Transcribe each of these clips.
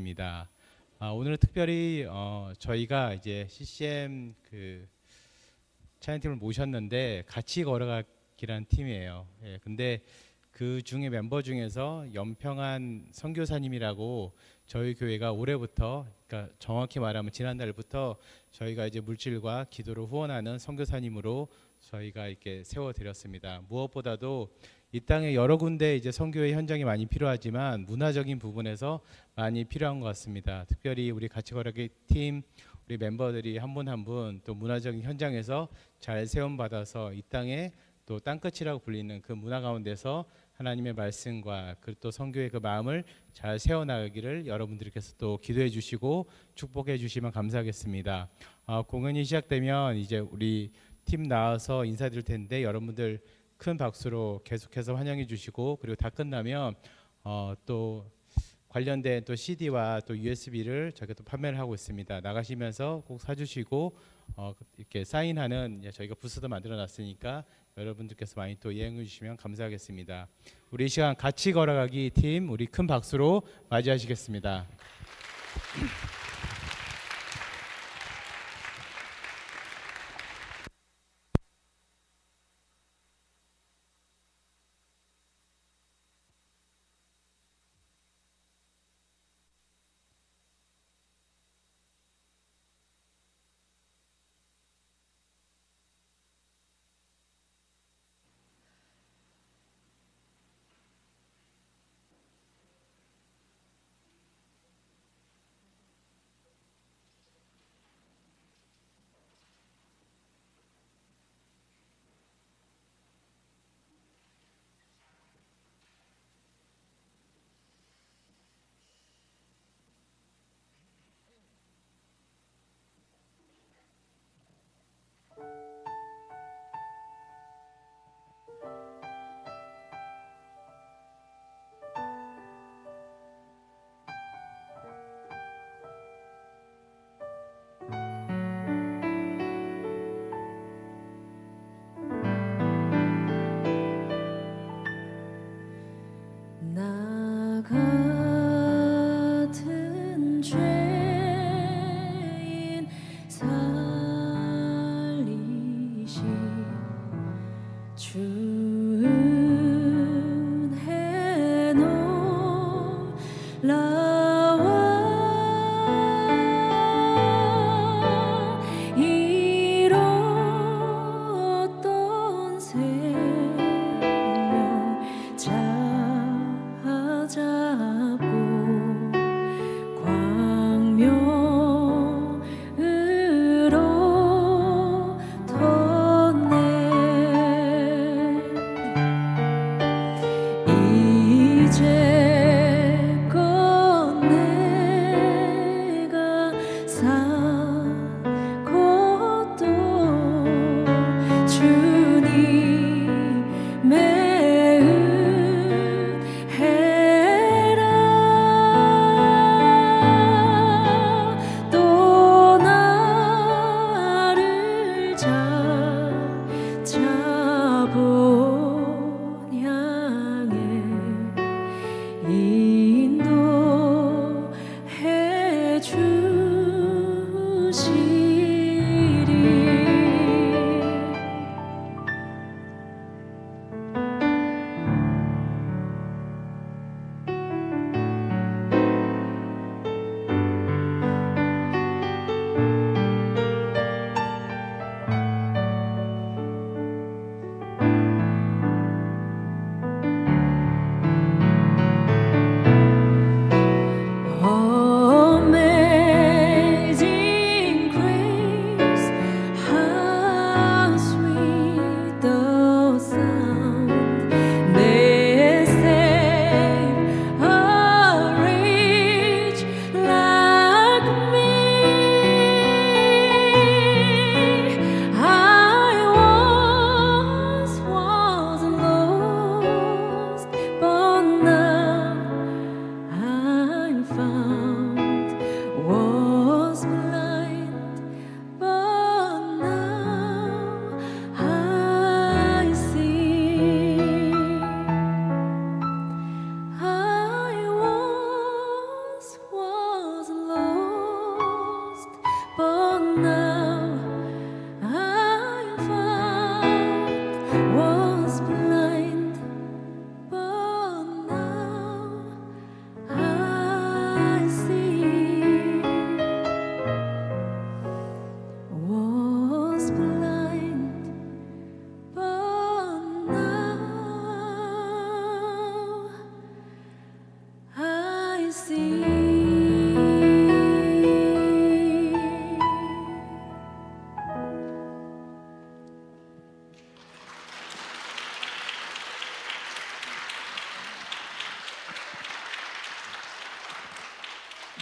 드리겠습니다. 오늘은 특별히 저희가 이제 CCM 차연팀을 모셨는데 같이 걸어가기란 팀이에요. 예, 근데 그 중에 멤버 중에서 연평한 선교사님이라고 저희 교회가 올해부터, 그러니까 정확히 말하면 지난달부터 저희가 이제 물질과 기도를 후원하는 선교사님으로 저희가 이렇게 세워드렸습니다. 무엇보다도 이 땅에 여러 군데 이제 선교의 현장이 많이 필요하지만 문화적인 부분에서 많이 필요한 것 같습니다. 특별히 우리 같이 걸어가기 팀 우리 멤버들이 한 분 한 분 또 문화적인 현장에서 잘 세움 받아서 이 땅에 또 땅끝이라고 불리는 그 문화 가운데서 하나님의 말씀과 또 선교의 그 마음을 잘 세워 나가기를 여러분들께서 또 기도해 주시고 축복해 주시면 감사하겠습니다. 공연이 시작되면 이제 우리 팀 나와서 인사드릴 텐데 여러분들 큰 박수로 계속해서 환영해 주시고, 그리고 다 끝나면 또 관련된 또 CD와 또 USB를 저희가 또 판매를 하고 있습니다. 나가시면서 꼭 사주시고 이렇게 사인하는 저희가 부스도 만들어 놨으니까 여러분들께서 많이 또 이용해 주시면 감사하겠습니다. 우리 이 시간 같이 걸어가기 팀 우리 큰 박수로 맞이하시겠습니다.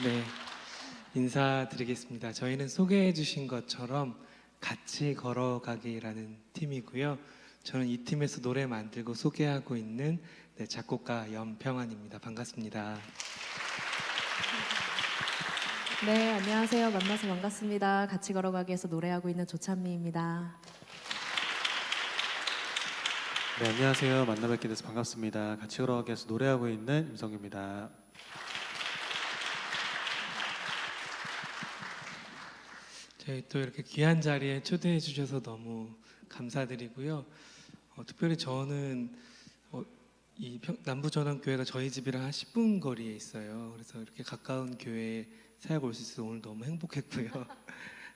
네, 인사드리겠습니다. 저희는 소개해 주신 것처럼 같이 걸어가기라는 팀이고요. 저는 이 팀에서 노래 만들고 소개하고 있는 작곡가 염평환입니다. 반갑습니다. 네, 안녕하세요. 만나서 반갑습니다. 같이 걸어가기에서 노래하고 있는 조찬미입니다. 네, 안녕하세요. 만나 뵙게 돼서 반갑습니다. 같이 걸어가기에서 노래하고 있는 임성규입니다. 저희 또 이렇게 귀한 자리에 초대해 주셔서 너무 감사드리고요. 특별히 저는 이 남부전원교회가 저희 집이랑 한 10분 거리에 있어요. 그래서 이렇게 가까운 교회에 사역 올 수 있어서 오늘 너무 행복했고요.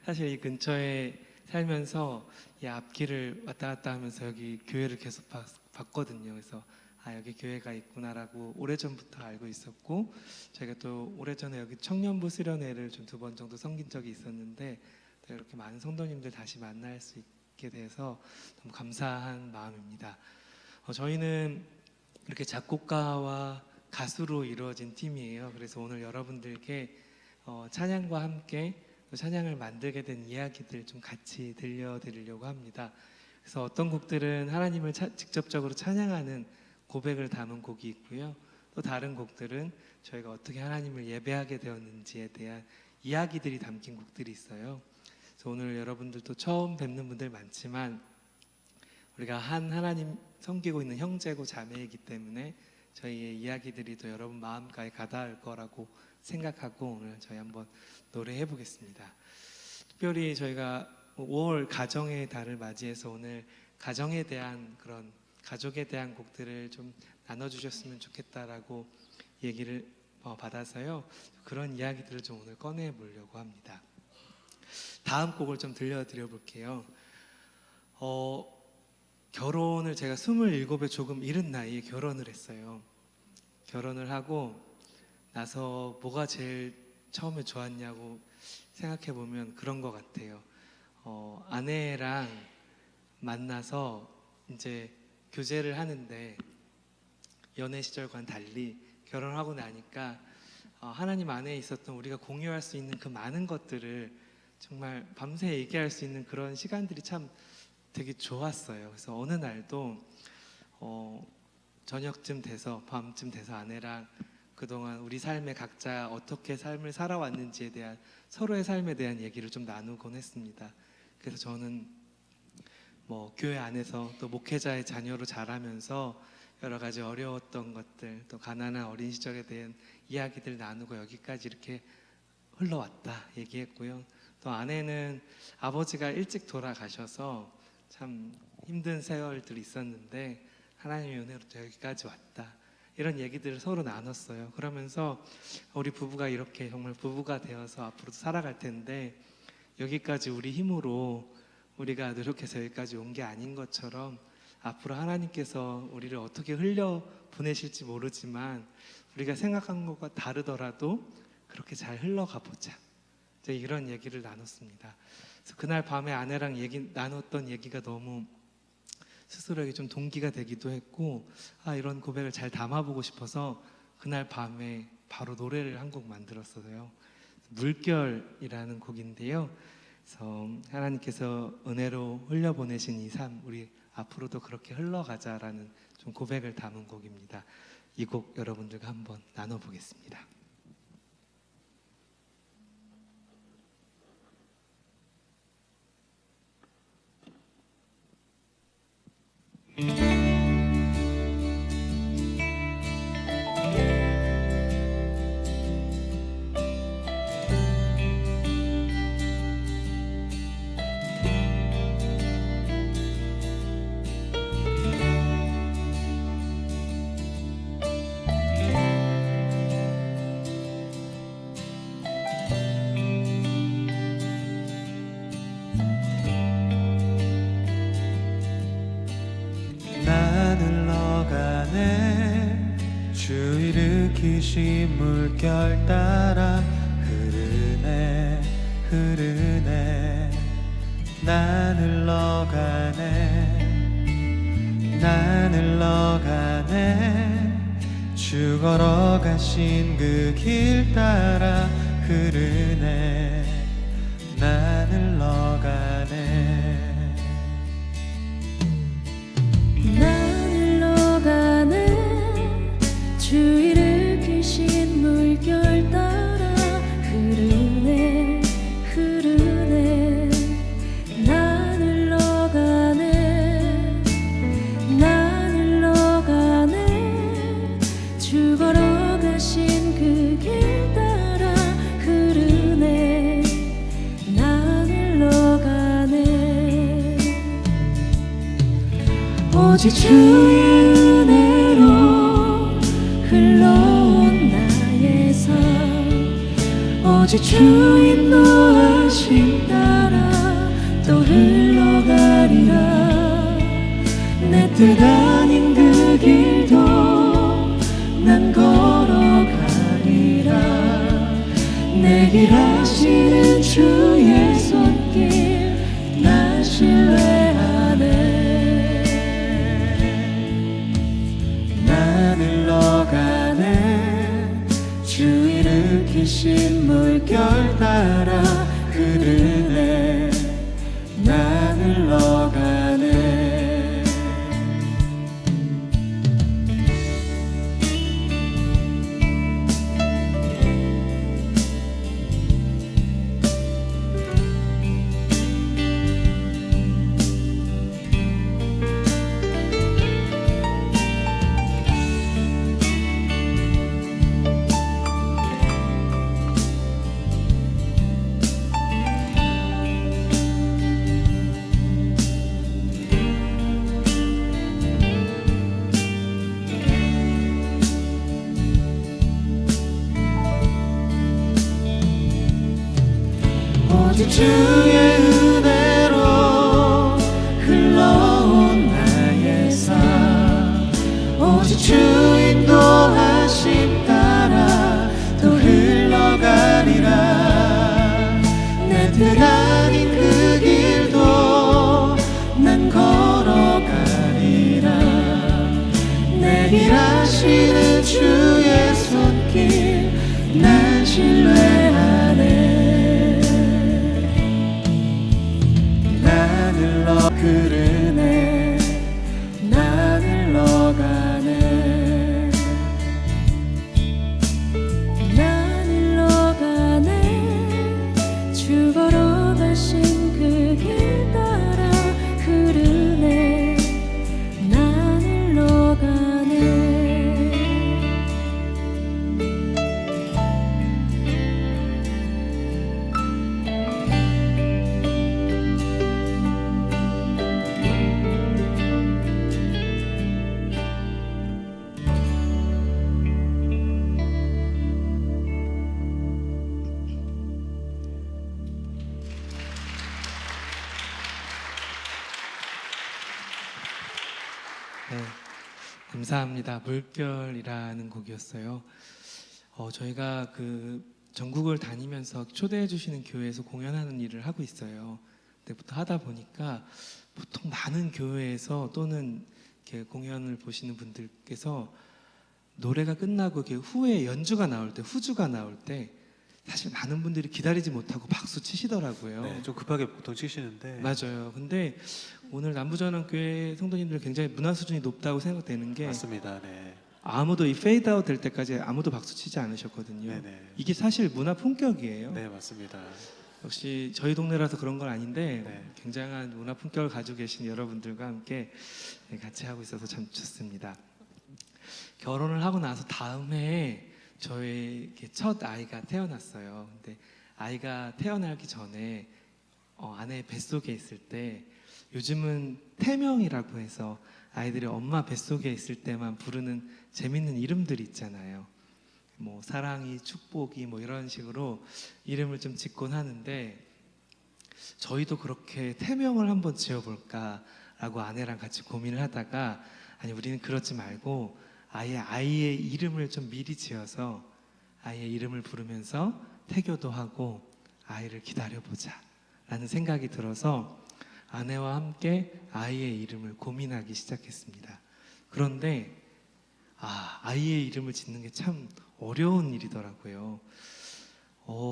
사실 이 근처에 살면서 이 앞길을 왔다 갔다 하면서 여기 교회를 계속 봤거든요. 그래서 여기 교회가 있구나라고 오래전부터 알고 있었고, 저희가 또 오래전에 여기 청년부 수련회를 좀 2번 정도 섬긴 적이 있었는데 또 이렇게 많은 성도님들 다시 만날 수 있게 돼서 너무 감사한 마음입니다. 저희는 이렇게 작곡가와 가수로 이루어진 팀이에요. 그래서 오늘 여러분들께 찬양과 함께 또 찬양을 만들게 된 이야기들 좀 같이 들려드리려고 합니다. 그래서 어떤 곡들은 하나님을 직접적으로 찬양하는 고백을 담은 곡이 있고요. 또 다른 곡들은 저희가 어떻게 하나님을 예배하게 되었는지에 대한 이야기들이 담긴 곡들이 있어요. 그래서 오늘 여러분들도 처음 뵙는 분들 많지만 우리가 한 하나님 섬기고 있는 형제고 자매이기 때문에 저희의 이야기들이 또 여러분 마음가에 가닿을 거라고 생각하고 오늘 저희 한번 노래해 보겠습니다. 특별히 저희가 5월 가정의 달을 맞이해서 오늘 가정에 대한 그런 가족에 대한 곡들을 좀 나눠주셨으면 좋겠다라고 얘기를 받아서요. 그런 이야기들을 좀 오늘 꺼내 보려고 합니다. 다음 곡을 좀 들려드려 볼게요. 결혼을 제가 27에 조금 이른 나이에 결혼을 했어요. 결혼을 하고 나서 뭐가 제일 처음에 좋았냐고 생각해 보면 그런 것 같아요. 아내랑 만나서 이제 교제를 하는데 연애 시절과는 달리 결혼하고 나니까 하나님 안에 있었던 우리가 공유할 수 있는 그 많은 것들을 정말 밤새 얘기할 수 있는 그런 시간들이 참 되게 좋았어요. 그래서 어느 날도 저녁쯤 돼서 밤쯤 돼서 아내랑 그동안 우리 삶에 각자 어떻게 삶을 살아왔는지에 대한 서로의 삶에 대한 얘기를 좀 나누곤 했습니다. 그래서 저는 교회 안에서 또 목회자의 자녀로 자라면서 여러 가지 어려웠던 것들 또 가난한 어린 시절에 대한 이야기들 나누고 여기까지 이렇게 흘러왔다 얘기했고요. 또 아내는 아버지가 일찍 돌아가셔서 참 힘든 세월들이 있었는데 하나님의 은혜로 또 여기까지 왔다 이런 얘기들을 서로 나눴어요. 그러면서 우리 부부가 이렇게 정말 부부가 되어서 앞으로도 살아갈 텐데 여기까지 우리 힘으로 우리가 노력해서 여기까지 온 게 아닌 것처럼 앞으로 하나님께서 우리를 어떻게 흘려 보내실지 모르지만 우리가 생각한 것과 다르더라도 그렇게 잘 흘러가 보자. 이런 얘기를 나눴습니다. 그래서 그날 밤에 아내랑 나눴던 얘기가 너무 스스로에게 좀 동기가 되기도 했고 이런 고백을 잘 담아보고 싶어서 그날 밤에 바로 노래를 한 곡 만들었어요. 물결이라는 곡인데요. 그래서 하나님께서 은혜로 흘려보내신 이 삶 우리 앞으로도 그렇게 흘러가자라는 좀 고백을 담은 곡입니다. 이 곡 여러분들과 한번 나눠보겠습니다. 주 일으키신 물결 따라 흐르네 흐르네 난 흘러가네 난 흘러가네 주 걸어가신 그 길 따라 오직 주의 은혜로 흘러온 나의 삶 오직 주 인도하심 따라 또 흘러가리라 내 뜻 아닌 그 길도 난 걸어가리라 내 길 하시는 주의 손길 난 신뢰하네 난 흘러가네 주 일으키신 물결 따라 흐르네 난 흘러가네 오직 주의 은혜로 흘러온 나의 삶 오직 주 인도하심 따라 또 흘러가리라 내 뜻 아닌 그 길도 난 걸어가리라 내 길 하시는 주의 손길 난 신뢰하네 흐르네 난 흘러가네 난 흘러가네 주 걸어가신 그 길 따라 흐르네 난 흘러가네 네, 감사합니다. 물결이라는 곡이었어요. 저희가 그 전국을 다니면서 초대해 주시는 교회에서 공연하는 일을 하고 있어요. 그때부터 하다 보니까 보통 많은 교회에서 또는 이렇게 공연을 보시는 분들께서 노래가 끝나고 이렇게 후에 연주가 나올 때, 후주가 나올 때 사실 많은 분들이 기다리지 못하고 박수 치시더라고요. 네, 좀 급하게 보통 치시는데 맞아요. 근데 오늘 남부전환교회 성도님들 굉장히 문화 수준이 높다고 생각되는 게 맞습니다. 네. 아무도 이 페이드아웃 될 때까지 아무도 박수 치지 않으셨거든요. 네네. 이게 사실 문화 품격이에요. 네, 맞습니다. 역시 저희 동네라서 그런 건 아닌데 네. 굉장한 문화 품격을 가지고 계신 여러분들과 함께 같이 하고 있어서 참 좋습니다. 결혼을 하고 나서 다음 해에 저희 첫 아이가 태어났어요. 근데 아이가 태어나기 전에 아내 뱃속에 있을 때 요즘은 태명이라고 해서 아이들이 엄마 뱃속에 있을 때만 부르는 재밌는 이름들이 있잖아요. 뭐 사랑이, 축복이 뭐 이런 식으로 이름을 좀 짓곤 하는데 저희도 그렇게 태명을 한번 지어볼까라고 아내랑 같이 고민을 하다가 아니 우리는 그렇지 말고 아예 아이의 이름을 좀 미리 지어서 아이의 이름을 부르면서 태교도 하고 아이를 기다려보자 라는 생각이 들어서 아내와 함께 아이의 이름을 고민하기 시작했습니다. 그런데 아이의 이름을 짓는 게 참 어려운 일이더라고요.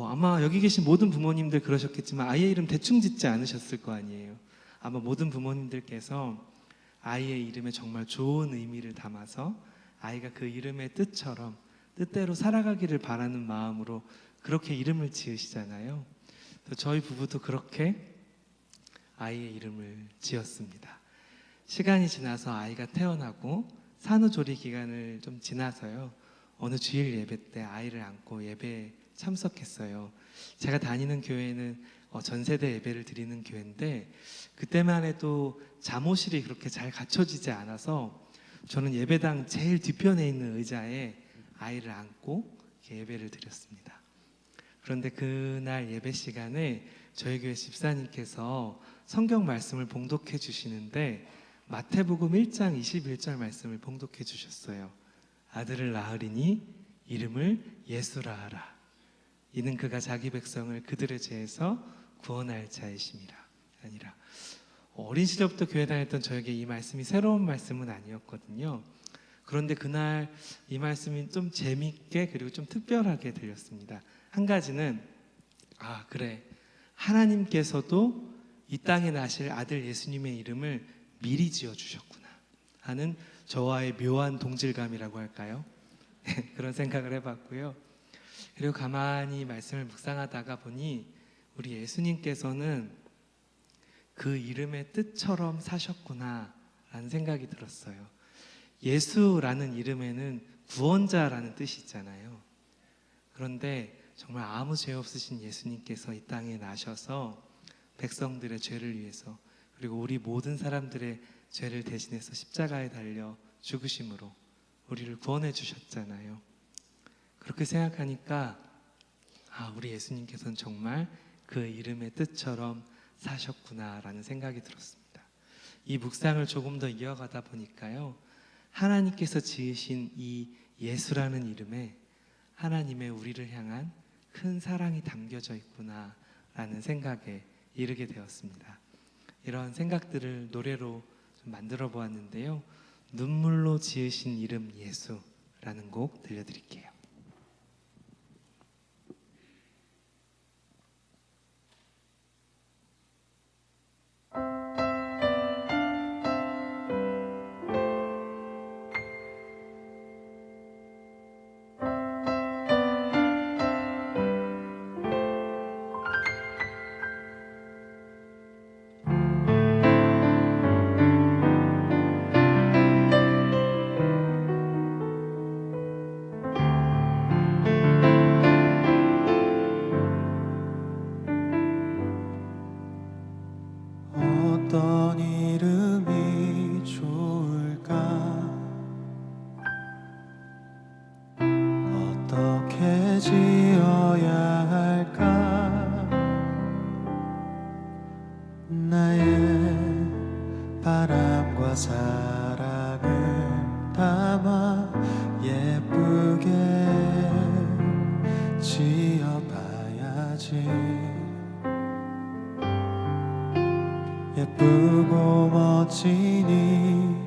아마 여기 계신 모든 부모님들 그러셨겠지만 아이의 이름 대충 짓지 않으셨을 거 아니에요. 아마 모든 부모님들께서 아이의 이름에 정말 좋은 의미를 담아서 아이가 그 이름의 뜻처럼 뜻대로 살아가기를 바라는 마음으로 그렇게 이름을 지으시잖아요. 그래서 저희 부부도 그렇게 아이의 이름을 지었습니다. 시간이 지나서 아이가 태어나고 산후조리 기간을 좀 지나서요. 어느 주일 예배 때 아이를 안고 예배에 참석했어요. 제가 다니는 교회는 전 세대 예배를 드리는 교회인데 그때만 해도 잠옷실이 그렇게 잘 갖춰지지 않아서 저는 예배당 제일 뒤편에 있는 의자에 아이를 안고 이렇게 예배를 드렸습니다. 그런데 그날 예배 시간에 저희 교회 집사님께서 성경 말씀을 봉독해 주시는데 마태복음 1장 21절 말씀을 봉독해 주셨어요. 아들을 낳으리니 이름을 예수라 하라. 이는 그가 자기 백성을 그들의 죄에서 구원할 자이심이라. 아니라 어린 시절부터 교회 다녔던 저에게 이 말씀이 새로운 말씀은 아니었거든요. 그런데 그날 이 말씀이 좀 재밌게 그리고 좀 특별하게 들렸습니다. 한 가지는 그래, 하나님께서도 이 땅에 나실 아들 예수님의 이름을 미리 지어주셨구나 하는 저와의 묘한 동질감이라고 할까요? 그런 생각을 해봤고요. 그리고 가만히 말씀을 묵상하다가 보니 우리 예수님께서는 그 이름의 뜻처럼 사셨구나 라는 생각이 들었어요. 예수라는 이름에는 구원자라는 뜻이 있잖아요. 그런데 정말 아무 죄 없으신 예수님께서 이 땅에 나셔서 백성들의 죄를 위해서 그리고 우리 모든 사람들의 죄를 대신해서 십자가에 달려 죽으심으로 우리를 구원해 주셨잖아요. 그렇게 생각하니까 우리 예수님께서는 정말 그 이름의 뜻처럼 사셨구나라는 생각이 들었습니다. 이 묵상을 조금 더 이어가다 보니까요, 하나님께서 지으신 이 예수라는 이름에 하나님의 우리를 향한 큰 사랑이 담겨져 있구나라는 생각에 이르게 되었습니다. 이런 생각들을 노래로 좀 만들어 보았는데요. 눈물로 지으신 이름 예수라는 곡 들려드릴게요. 어떤 이름이 좋을까? 어떻게 지어야 할까? 나의 바람과 사랑을 담아 예쁘게 지어봐야지. 예쁘고 멋진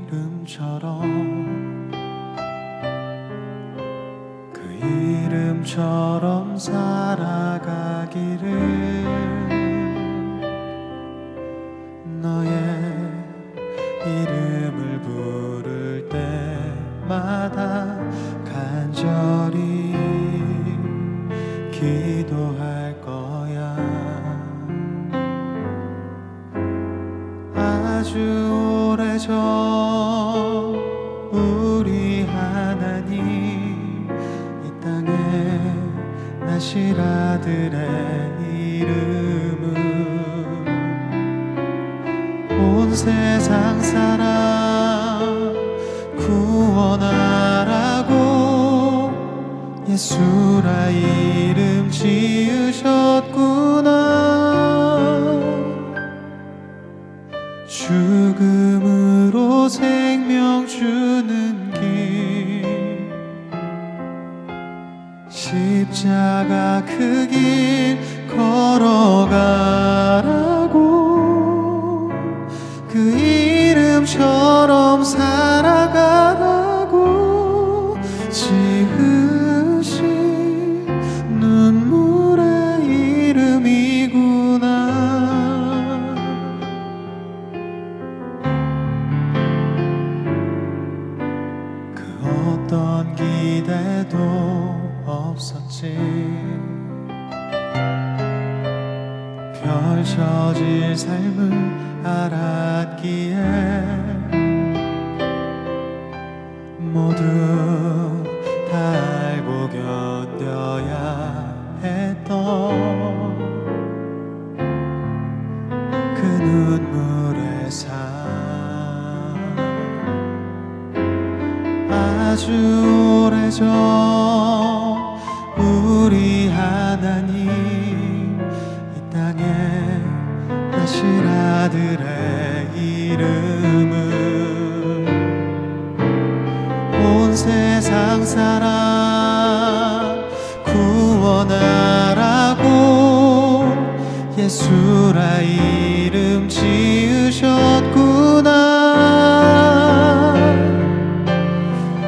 이름처럼 그 이름처럼 살아가기를. 너의 이름을 부를 때마다 간절히 기도할 거야. 아주 오래전 우리 하나님 이 땅에 나실 아들의 이름은 온 세상 사람 구원하라고 예수라 이름 지으셨구나. 죽음으로 생명 주는 길, 십자가 그 길 걸어가라고, 그 이름처럼 살아가라고 지으신 눈물의 이름이구나. 어떤 기대도 없었지. 펼쳐질 삶을 알았기에 모두 다 알고 견뎌야 했던 아주 오래전 우리 하나님 이 땅에 하신 아들의 이름은 온 세상 사람 구원하라고 예수라 이름 지으셨구나.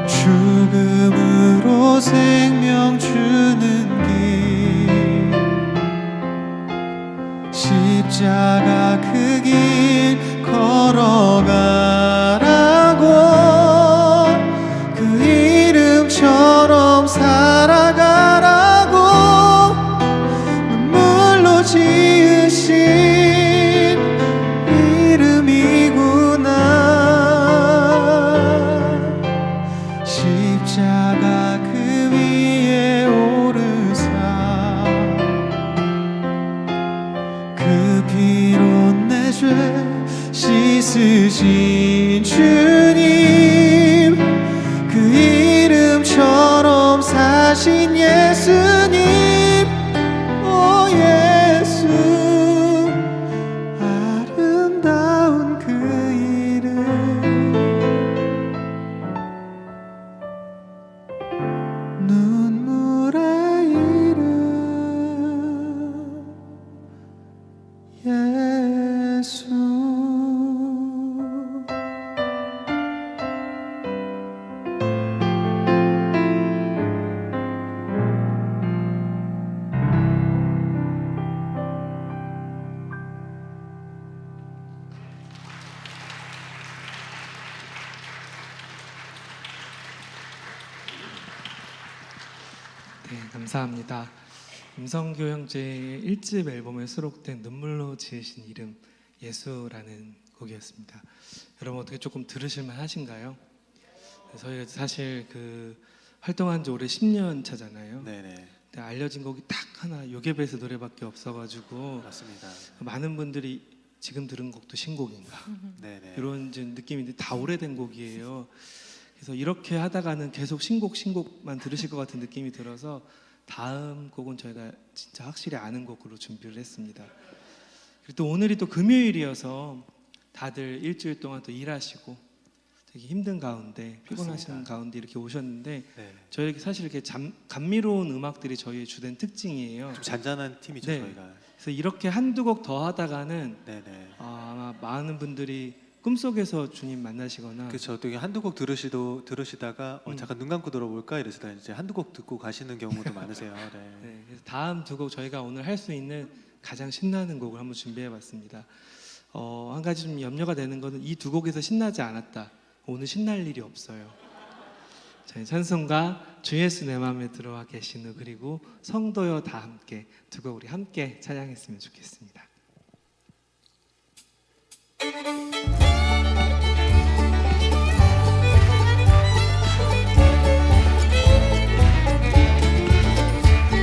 죽음으로 생명 주는 길 십자가 그 길 걸어가라고 그 이름처럼 살아가라고 눈물로 지으신 이름이구나. 십자가 그 위에 오르사 그 피로 내 죄 씻으신 주님 그 이름처럼 사신 예수님 오 예수 아름다운 그 이름 눈물의 이름 예수. 네, 감사합니다. 임성교 형제의 1집 앨범에 수록된 눈물로 지으신 이름 예수라는 곡이었습니다. 여러분 어떻게 조금 들으실만 하신가요? 저희가 사실 그 활동한 지 올해 10년 차잖아요. 네네 근데 알려진 곡이 딱 하나 요괴베스 노래밖에 없어가지고 맞습니다. 많은 분들이 지금 들은 곡도 신곡인가 네네 이런 이제 느낌인데 다 오래된 곡이에요. 그래서 이렇게 하다가는 계속 신곡만 들으실 것 같은 느낌이 들어서 다음 곡은 저희가 진짜 확실히 아는 곡으로 준비를 했습니다. 그리고 또 오늘이 또 금요일이어서 다들 일주일 동안 또 일하시고 되게 힘든 가운데 피곤하시는 맞습니다. 가운데 이렇게 오셨는데 네. 저희 사실 이렇게 감미로운 음악들이 저희의 주된 특징이에요. 좀 잔잔한 팀이죠 네. 저희가. 그래서 이렇게 한두 곡 더 하다가는 네네. 아마 많은 분들이 꿈속에서 주님 만나시거나 그렇죠. 또 이게 한두 곡 들으시다가 잠깐 눈 감고 들어볼까 이러시다가 이제 한두 곡 듣고 가시는 경우도 많으세요. 네. 네, 그래서 다음 두 곡 저희가 오늘 할 수 있는 가장 신나는 곡을 한번 준비해봤습니다. 한 가지 좀 염려가 되는 것은 이 두 곡에서 신나지 않았다. 오늘 신날 일이 없어요. 저희 찬송가 주 예수 내 맘에 들어와 계신 후 그리고 성도여 다 함께 두 곡 우리 함께 찬양했으면 좋겠습니다.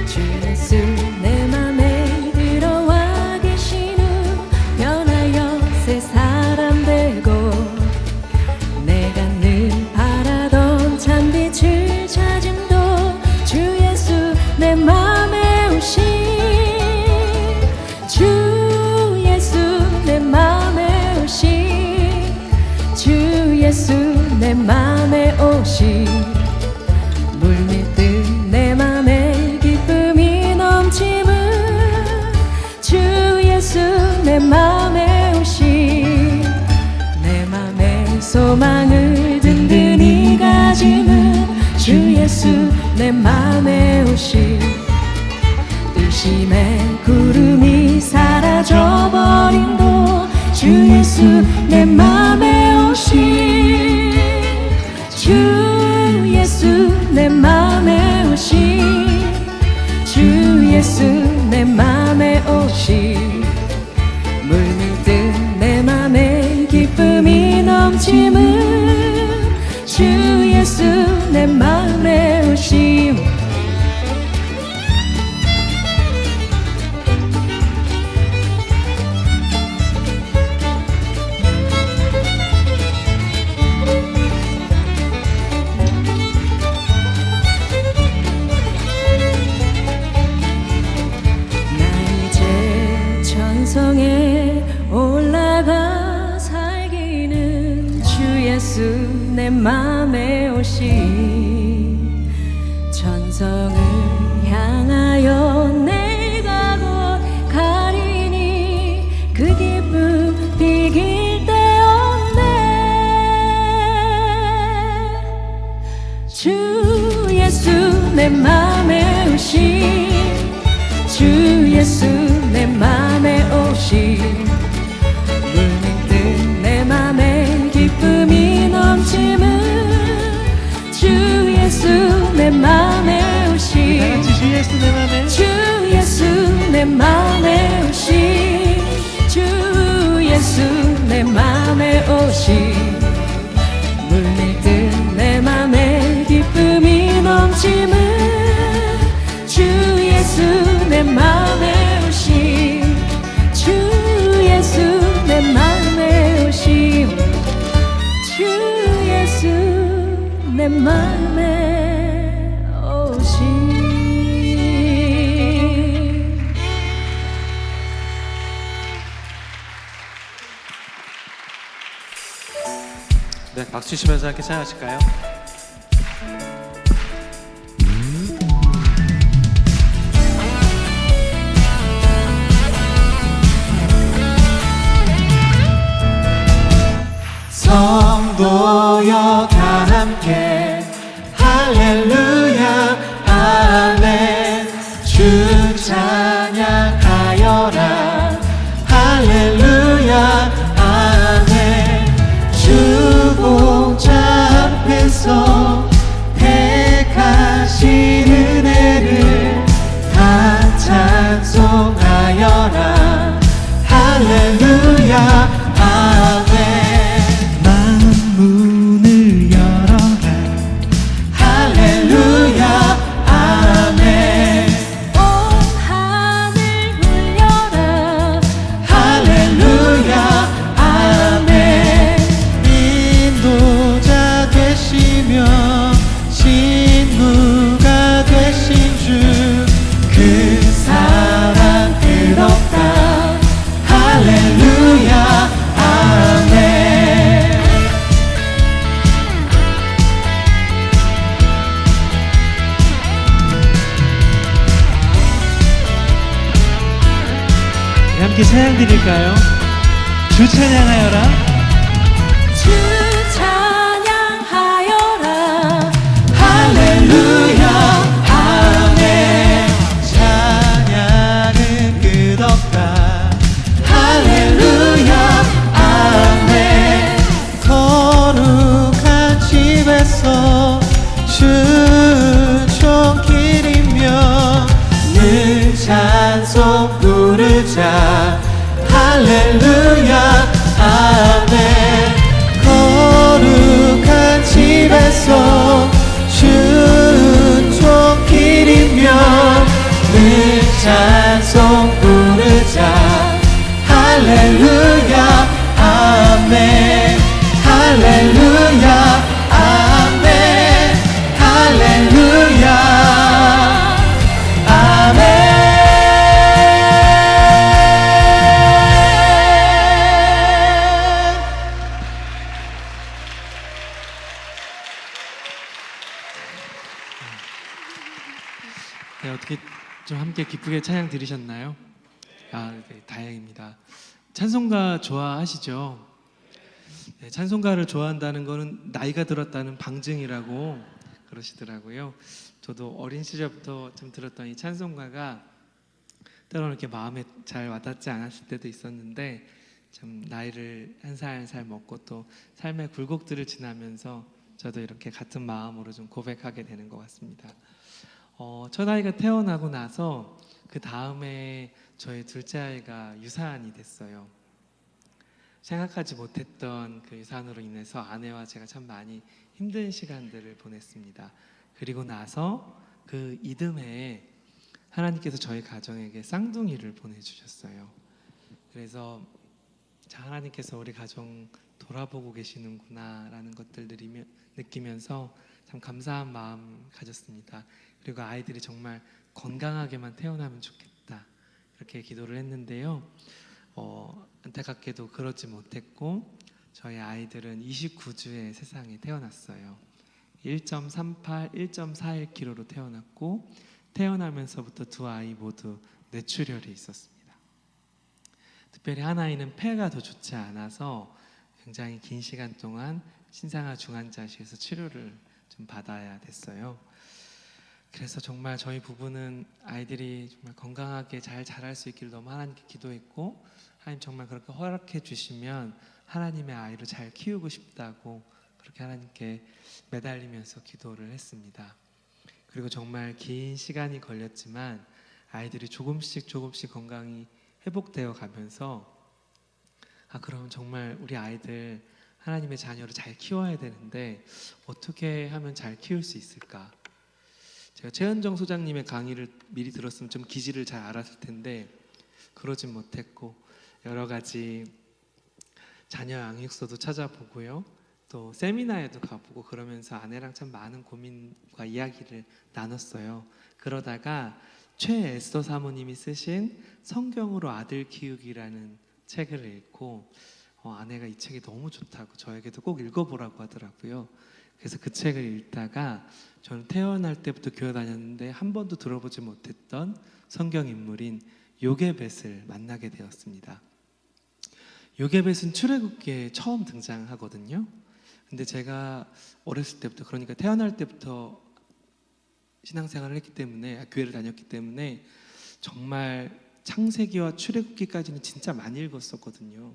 주 예수 내 맘에 들어와 계신 후 변하여 새 사람 되고 내가 늘 바라던 참빛을 찾음도 주 예수 내 맘에 오신 주 예수 내 맘에 오신 주 예수 내 맘에 오신 물밀듯 내 맘에 기쁨이 넘침은 주 예수 내 맘에 오신 내 맘에 소망을 든든히 가짐은 주 예수 내 맘에 오신 뜻심의 구름이 사라져버림도 주 예수 내 맘에 오신 주 예수 내 맘에 오신 주 예수 내 맘에 오신 물밀듯 내 맘에 기쁨이 넘침은 주 예수 내 맘에 오심 예수 내 맘에 오신 천성을 향하여 내가 곧 가리니 그 기쁨 비길 데 없네. 주 예수 내 맘에 오신 주 예수 내 맘에 오신 물밀듯 내 맘에 기쁨이 넘치는 주 예수 내 맘에 오신 주 예수 내 맘에 주 예수 내 맘에 오신 주 예수 내 맘에 오신 물밀듯 내 맘에 기쁨이 넘치는 주 예수 내 맘에 오신 주 예수 내 맘에 오신 주 예수 내 맘에 오신. 네, 박수 치면서 함께 찬양하실까요? 성도여 다 함께 할렐루야 아멘 주 찬양하여라 할렐루야 아멘 주 보좌 앞에서 택하신 은혜를 다 찬송하여라 할렐루야 아멘 문을 열어라 할렐루야 아멘 온 하늘 울려라 할렐루야 아멘 인도자 되시며 신부가 되신 주 그 사랑 뜨겁다 할렐루야 아멘 함께 찬양 드릴까요? 주 찬양하여라 주 찬양하여라 할렐루야 아멘 찬양은 끝없다 할렐루야 아멘 거룩한 집에서 춘총기리며 늘 찬송 부르자 할렐루야 아멘 거룩한 집에서 춘총기리며 늘 찬송 부르자 할렐루야 아멘 할렐루야 아멘 할렐루야 네, 어떻게 좀 함께 기쁘게 찬양 들으셨나요? 아, 네, 다행입니다. 찬송가 좋아하시죠? 네, 찬송가를 좋아한다는 거는 나이가 들었다는 방증이라고 그러시더라고요. 저도 어린 시절부터 좀 들었던 이 찬송가가 때로는 이렇게 마음에 잘 와닿지 않았을 때도 있었는데 참 나이를 한 살 한 살 먹고 또 삶의 굴곡들을 지나면서 저도 이렇게 같은 마음으로 좀 고백하게 되는 것 같습니다. 첫 아이가 태어나고 나서 그 다음에 저희 둘째 아이가 유산이 됐어요. 생각하지 못했던 그 유산으로 인해서 아내와 제가 참 많이 힘든 시간들을 보냈습니다. 그리고 나서 그 이듬해에 하나님께서 저희 가정에게 쌍둥이를 보내주셨어요. 그래서 자, 하나님께서 우리 가정 돌아보고 계시는구나라는 것들 느끼면서 참 감사한 마음 가졌습니다. 그리고 아이들이 정말 건강하게만 태어나면 좋겠다 이렇게 기도를 했는데요. 안타깝게도 그러지 못했고 저희 아이들은 29주에 세상에 태어났어요. 1.38, 1.41kg로 태어났고 태어나면서부터 두 아이 모두 뇌출혈이 있었습니다. 특별히 한 아이는 폐가 더 좋지 않아서 굉장히 긴 시간 동안 신생아 중환자실에서 치료를 좀 받아야 됐어요. 그래서 정말 저희 부부는 아이들이 정말 건강하게 잘 자랄 수 있기를 너무 하나님께 기도했고, 하나님 정말 그렇게 허락해 주시면 하나님의 아이를 잘 키우고 싶다고 그렇게 하나님께 매달리면서 기도를 했습니다. 그리고 정말 긴 시간이 걸렸지만 아이들이 조금씩 건강이 회복되어 가면서 그럼 정말 우리 아이들 하나님의 자녀를 잘 키워야 되는데 어떻게 하면 잘 키울 수 있을까? 제가 최은정 소장님의 강의를 미리 들었으면 좀 기질을 잘 알았을 텐데 그러진 못했고, 여러 가지 자녀 양육서도 찾아보고요, 또 세미나에도 가보고 그러면서 아내랑 참 많은 고민과 이야기를 나눴어요. 그러다가 최애써 사모님이 쓰신 성경으로 아들 키우기라는 책을 읽고 아내가 이 책이 너무 좋다고 저에게도 꼭 읽어보라고 하더라고요. 그래서 그 책을 읽다가 저는 태어날 때부터 교회 다녔는데 한 번도 들어보지 못했던 성경 인물인 요게벳을 만나게 되었습니다. 요게벳은 출애굽기에 처음 등장하거든요. 근데 제가 어렸을 때부터, 그러니까 태어날 때부터 신앙생활을 했기 때문에, 교회를 다녔기 때문에 정말 창세기와 출애굽기까지는 진짜 많이 읽었었거든요.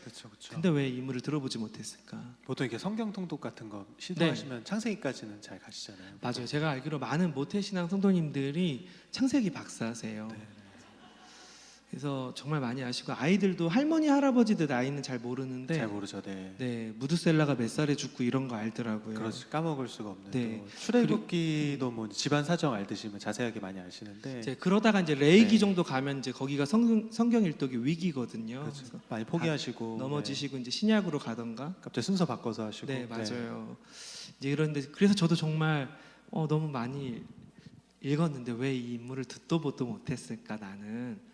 그렇죠, 그렇죠. 근데 왜 인물을 들어보지 못했을까? 보통 이렇게 성경 통독 같은 거 시도하시면 창세기까지는 잘 가시잖아요. 맞아요. 제가 알기로 많은 모태신앙 성도님들이 창세기 박사세요. 네. 그래서 정말 많이 아시고, 아이들도 할머니 할아버지들 나이는 잘 모르는데 잘 모르죠. 네. 네, 무드셀라가 몇 살에 죽고 이런 거 알더라고요. 그렇죠. 까먹을 수가 없는. 네. 또 출애굽기도 뭐 집안 사정 알듯이 뭐 자세하게 많이 아시는데. 이제 그러다가 이제 레이기 네. 정도 가면 이제 거기가 성경 일독이 위기거든요. 그렇죠. 그래서 많이 포기하시고 넘어지시고 이제 신약으로 가던가. 갑자기 순서 바꿔서 하시고. 네, 맞아요. 이제 그런데 그래서 저도 정말 너무 많이 읽었는데 왜 이 인물을 듣도 보도 못했을까 나는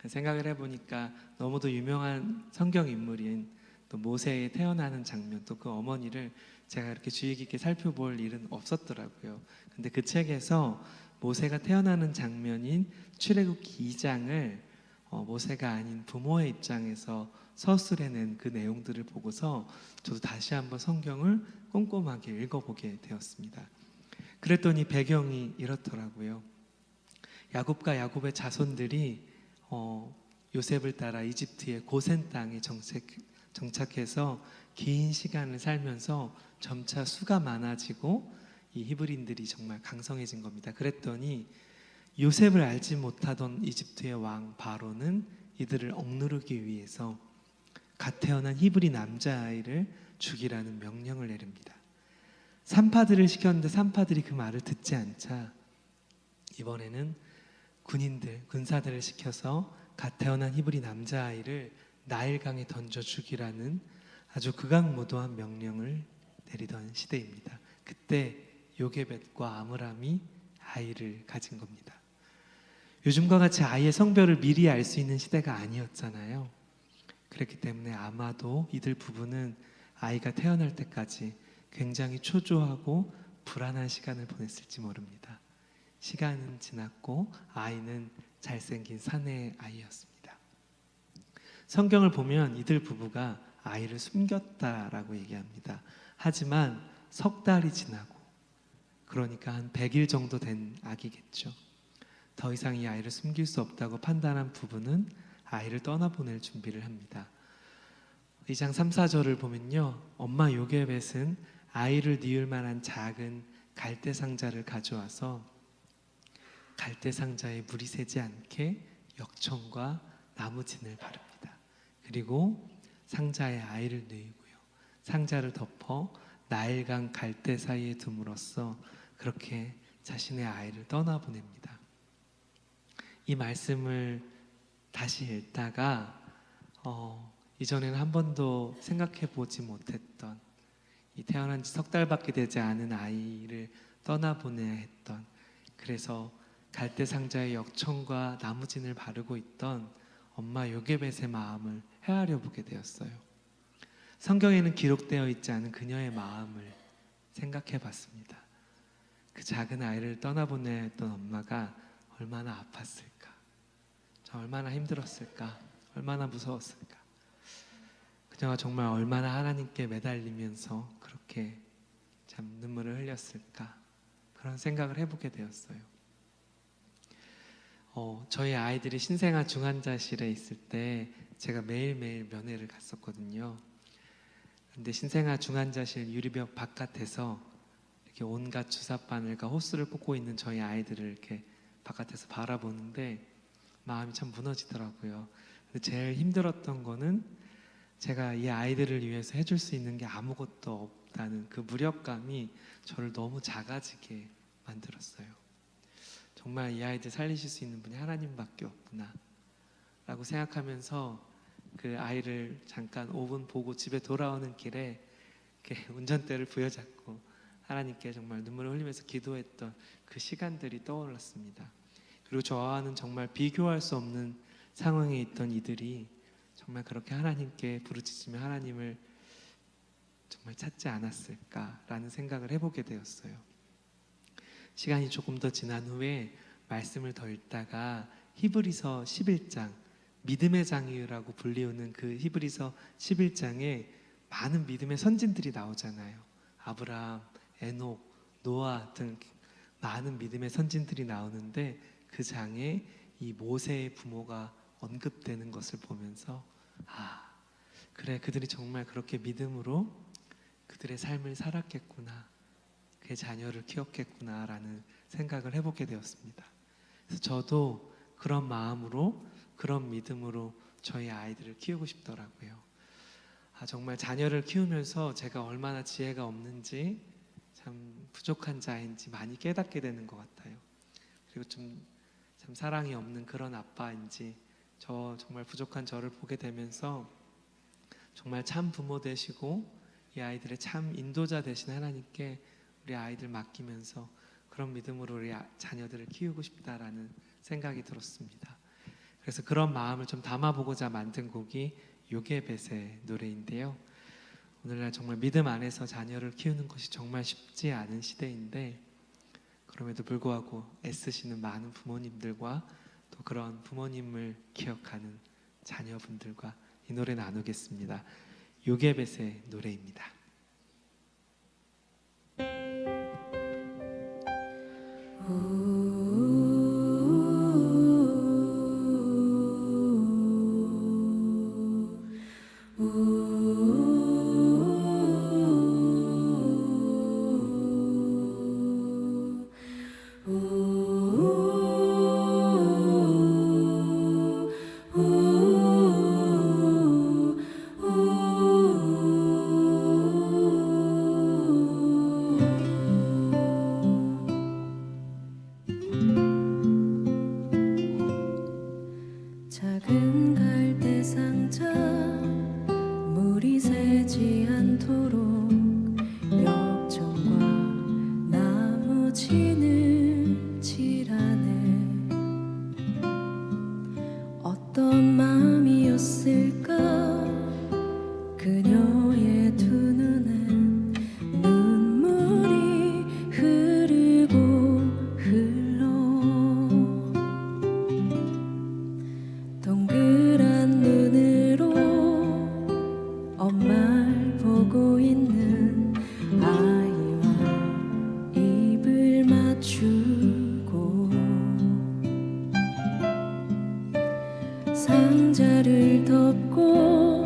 생각을 해보니까, 너무도 유명한 성경 인물인 또 모세의 태어나는 장면, 또 그 어머니를 제가 이렇게 주의 깊게 살펴볼 일은 없었더라고요. 근데 그 책에서 모세가 태어나는 장면인 출애굽기 2장을 모세가 아닌 부모의 입장에서 서술해낸 그 내용들을 보고서 저도 다시 한번 성경을 꼼꼼하게 읽어보게 되었습니다. 그랬더니 배경이 이렇더라고요. 야곱과 야곱의 자손들이 요셉을 따라 이집트의 고센 땅에 정착해서 긴 시간을 살면서 점차 수가 많아지고 이 히브리인들이 정말 강성해진 겁니다. 그랬더니 요셉을 알지 못하던 이집트의 왕 바로는 이들을 억누르기 위해서 갓 태어난 히브리 남자아이를 죽이라는 명령을 내립니다. 산파들을 시켰는데 산파들이 그 말을 듣지 않자 이번에는 군사들을 시켜서 갓 태어난 히브리 남자아이를 나일강에 던져 죽이라는 아주 극악무도한 명령을 내리던 시대입니다. 그때 요게벳과 아므람이 아이를 가진 겁니다. 요즘과 같이 아이의 성별을 미리 알 수 있는 시대가 아니었잖아요. 그렇기 때문에 아마도 이들 부부는 아이가 태어날 때까지 굉장히 초조하고 불안한 시간을 보냈을지 모릅니다. 시간은 지났고 아이는 잘생긴 사내 아이였습니다. 성경을 보면 이들 부부가 아이를 숨겼다라고 얘기합니다. 하지만 석 달이 지나고, 그러니까 한 100일 정도 된 아기겠죠. 더 이상 이 아이를 숨길 수 없다고 판단한 부부는 아이를 떠나보낼 준비를 합니다. 2장 3, 4절을 보면요, 엄마 요게벳은 아이를 뉘을 만한 작은 갈대 상자를 가져와서 갈대 상자에 물이 새지 않게 역청과 나무진을 바릅니다. 그리고 상자에 아이를 넣고요, 상자를 덮어 나일강 갈대 사이에 둠으로써 그렇게 자신의 아이를 떠나보냅니다. 이 말씀을 다시 읽다가 이전에는 한 번도 생각해 보지 못했던, 이 태어난 지 석 달밖에 되지 않은 아이를 떠나보내야 했던, 그래서 갈대 상자에 역청과 나무진을 바르고 있던 엄마 요게벳의 마음을 헤아려 보게 되었어요. 성경에는 기록되어 있지 않은 그녀의 마음을 생각해 봤습니다. 그 작은 아이를 떠나보냈던 엄마가 얼마나 아팠을까, 얼마나 힘들었을까, 얼마나 무서웠을까. 그녀가 정말 얼마나 하나님께 매달리면서 그렇게 참 눈물을 흘렸을까, 그런 생각을 해보게 되었어요. 저희 아이들이 신생아 중환자실에 있을 때 제가 매일매일 면회를 갔었거든요. 근데 신생아 중환자실 유리벽 바깥에서 이렇게 온갖 주사 바늘과 호스를 꽂고 있는 저희 아이들을 이렇게 바깥에서 바라보는데 마음이 참 무너지더라고요. 근데 제일 힘들었던 거는 제가 이 아이들을 위해서 해줄 수 있는 게 아무것도 없다는 그 무력감이 저를 너무 작아지게 만들었어요. 정말 이 아이들 살리실 수 있는 분이 하나님밖에 없구나 라고 생각하면서 그 아이를 잠깐 5분 보고 집에 돌아오는 길에 이렇게 운전대를 부여잡고 하나님께 정말 눈물을 흘리면서 기도했던 그 시간들이 떠올랐습니다. 그리고 저와는 정말 비교할 수 없는 상황에 있던 이들이 정말 그렇게 하나님께 부르짖으며 하나님을 정말 찾지 않았을까라는 생각을 해보게 되었어요. 시간이 조금 더 지난 후에 말씀을 더 읽다가 히브리서 11장, 믿음의 장이라고 불리우는 그 히브리서 11장에 많은 믿음의 선진들이 나오잖아요. 아브라함, 에녹, 노아 등 많은 믿음의 선진들이 나오는데 그 장에 이 모세의 부모가 언급되는 것을 보면서 그래, 그들이 정말 그렇게 믿음으로 그들의 삶을 살았겠구나, 그의 자녀를 키웠겠구나라는 생각을 해보게 되었습니다. 그래서 저도 그런 마음으로, 그런 믿음으로 저희 아이들을 키우고 싶더라고요. 정말 자녀를 키우면서 제가 얼마나 지혜가 없는지, 참 부족한 자인지 많이 깨닫게 되는 것 같아요. 그리고 참 사랑이 없는 그런 아빠인지, 저 정말 부족한 저를 보게 되면서 정말 참 부모 되시고 이 아이들의 참 인도자 되신 하나님께 우리 아이들 맡기면서 그런 믿음으로 우리 자녀들을 키우고 싶다라는 생각이 들었습니다. 그래서 그런 마음을 좀 담아보고자 만든 곡이 요게벳의 노래인데요. 오늘날 정말 믿음 안에서 자녀를 키우는 것이 정말 쉽지 않은 시대인데, 그럼에도 불구하고 애쓰시는 많은 부모님들과 또 그런 부모님을 기억하는 자녀분들과 이 노래 나누겠습니다. 요게벳의 노래입니다. 작은 갈대 상자 물이 새지 않도록 역청과 나무 진을 칠하네. 어떤 마음이었을까 그녀의 두 눈엔 눈물이 흐르고 흘러. 동그란 눈으로 엄마를 보고 있는 아이와 입을 맞추고 상자를 덮고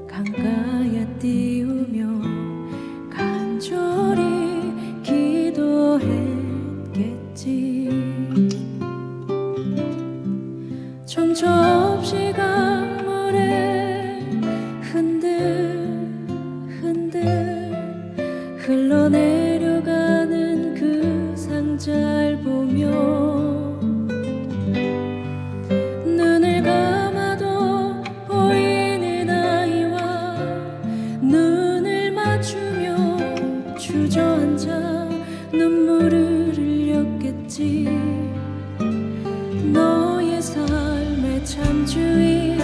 강가에 띄우며 간절히 기도했겠지. 정처 없이 강물에 흔들흔들 흘러내려가는 그 상자를 보며 눈을 감아도 보이는 아이와 눈을 맞추며 주저앉아 눈물을 흘렸겠지. 너의 삶의 참 주인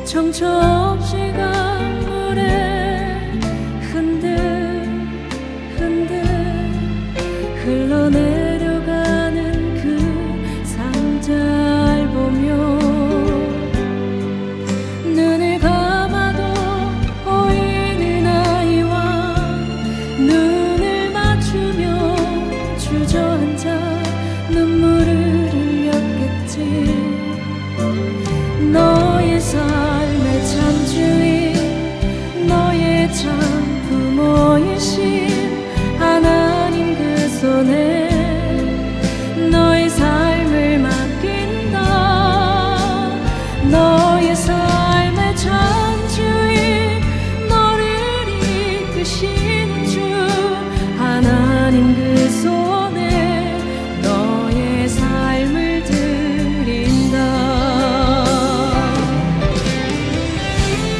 정처 없이 강물에 흔들흔들 흘러내려가는 그 상자를 보며 눈을 감아도 보이는 아이와 눈을 맞추며 주저앉아 눈물을 흘렸겠지. 너의 삶의 참 주인, 너의 참 부모이신 하나님 그 손에 너의 삶을 맡긴다. 너의 삶의 참 주인, 너를 이끄시는 주 하나님 그 손에 너의 삶을 드린다.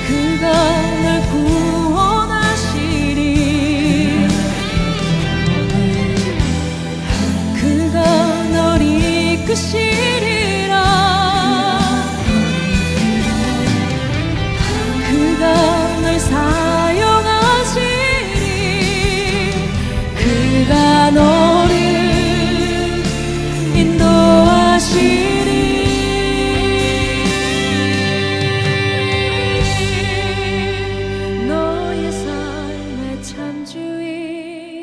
그가 널 구원하시리. 그가 널 이끄시리라. 그가 널 사용하시리. 그가 너를 인도하시리. 너의 삶의 참 주인,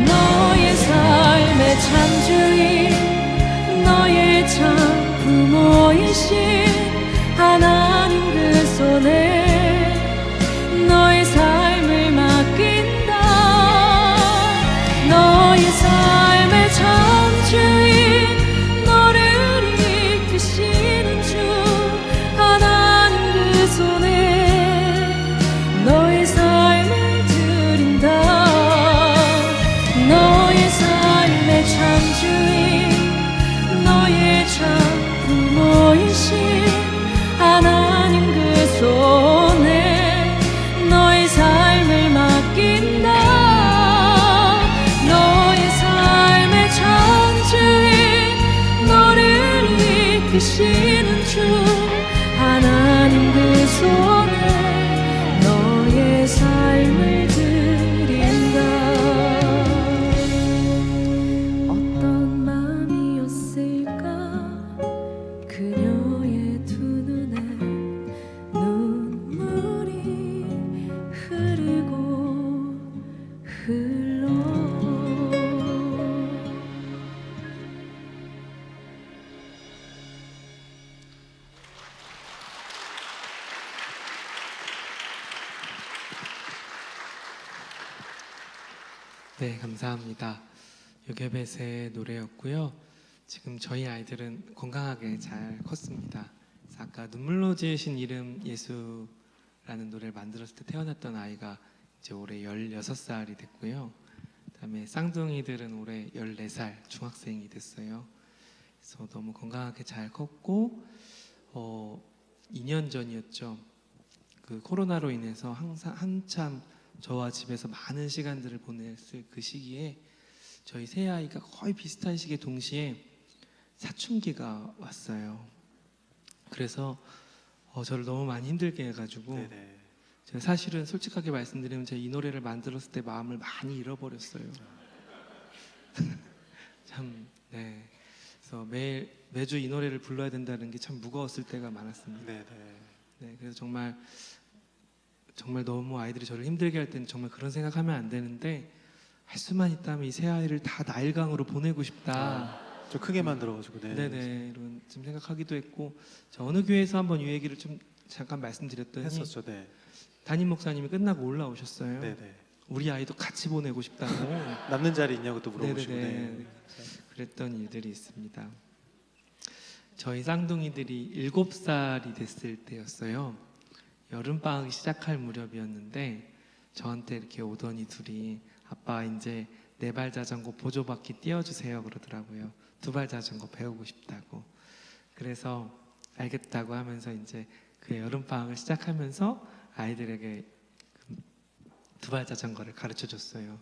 너의 삶의 참 주인, 너의 참 부모이신 하나님 그 손에 너의 삶을 맡긴다. 너의 삶의 참 주인, 너를 이끄시는 주 하나님 그 손에 너의 삶을 드린다. 너의 삶의 참 주인, 너의 참 부모이신 하나님 그 손에 너의 삶을 맡긴다. 너의 삶의 참 주인, 너를 이끄시는 주 하나님 그 손에 너의 삶을 드린다. 어떤 마음이었을까 그녀의 두 눈에 눈물이 흐르고 흘러. 네, 감사합니다. 요게벳의 노래였고요. 지금 저희 아이들은 건강하게 잘 컸습니다. 그래서 아까 눈물로 지으신 이름 예수라는 노래를 만들었을 때 태어났던 아이가 이제 올해 16살이 됐고요. 그다음에 쌍둥이들은 올해 14살 중학생이 됐어요. 그래서 너무 건강하게 잘 컸고 2년 전이었죠. 그 코로나로 인해서 항상 한참 저와 집에서 많은 시간들을 보냈을 그 시기에 저희 세 아이가 거의 비슷한 시기에 동시에 사춘기가 왔어요. 그래서 저를 너무 많이 힘들게 해가지고 네네. 제가 사실은 솔직하게 말씀드리면 제가 이 노래를 만들었을 때 마음을 많이 잃어버렸어요. 참, 네. 그래서 매주 이 노래를 불러야 된다는 게 참 무거웠을 때가 많았습니다. 네네. 네, 그래서 정말 너무 아이들이 저를 힘들게 할 때는 정말 그런 생각하면 안 되는데 할 수만 있다면 이 세 아이를 다 나일강으로 보내고 싶다. 좀 크게 만들어가지고. 네. 네네 이런 좀 생각하기도 했고 저 어느 교회에서 한번 이 얘기를 좀 잠깐 말씀드렸더니 했었죠. 네. 담임 목사님이 끝나고 올라오셨어요. 네네. 우리 아이도 같이 보내고 싶다고. 남는 자리 있냐고 또 물어보시고. 네네네. 네. 그랬던 일들이 있습니다. 저희 쌍둥이들이 7살이 됐을 때였어요. 여름방학이 시작할 무렵이었는데 저한테 이렇게 오더니 둘이 아빠 이제 4발 자전거 보조바퀴 띄워주세요 그러더라고요. 2발 자전거 배우고 싶다고. 그래서 알겠다고 하면서 이제 그 여름방학을 시작하면서 아이들에게 2발 자전거를 가르쳐 줬어요.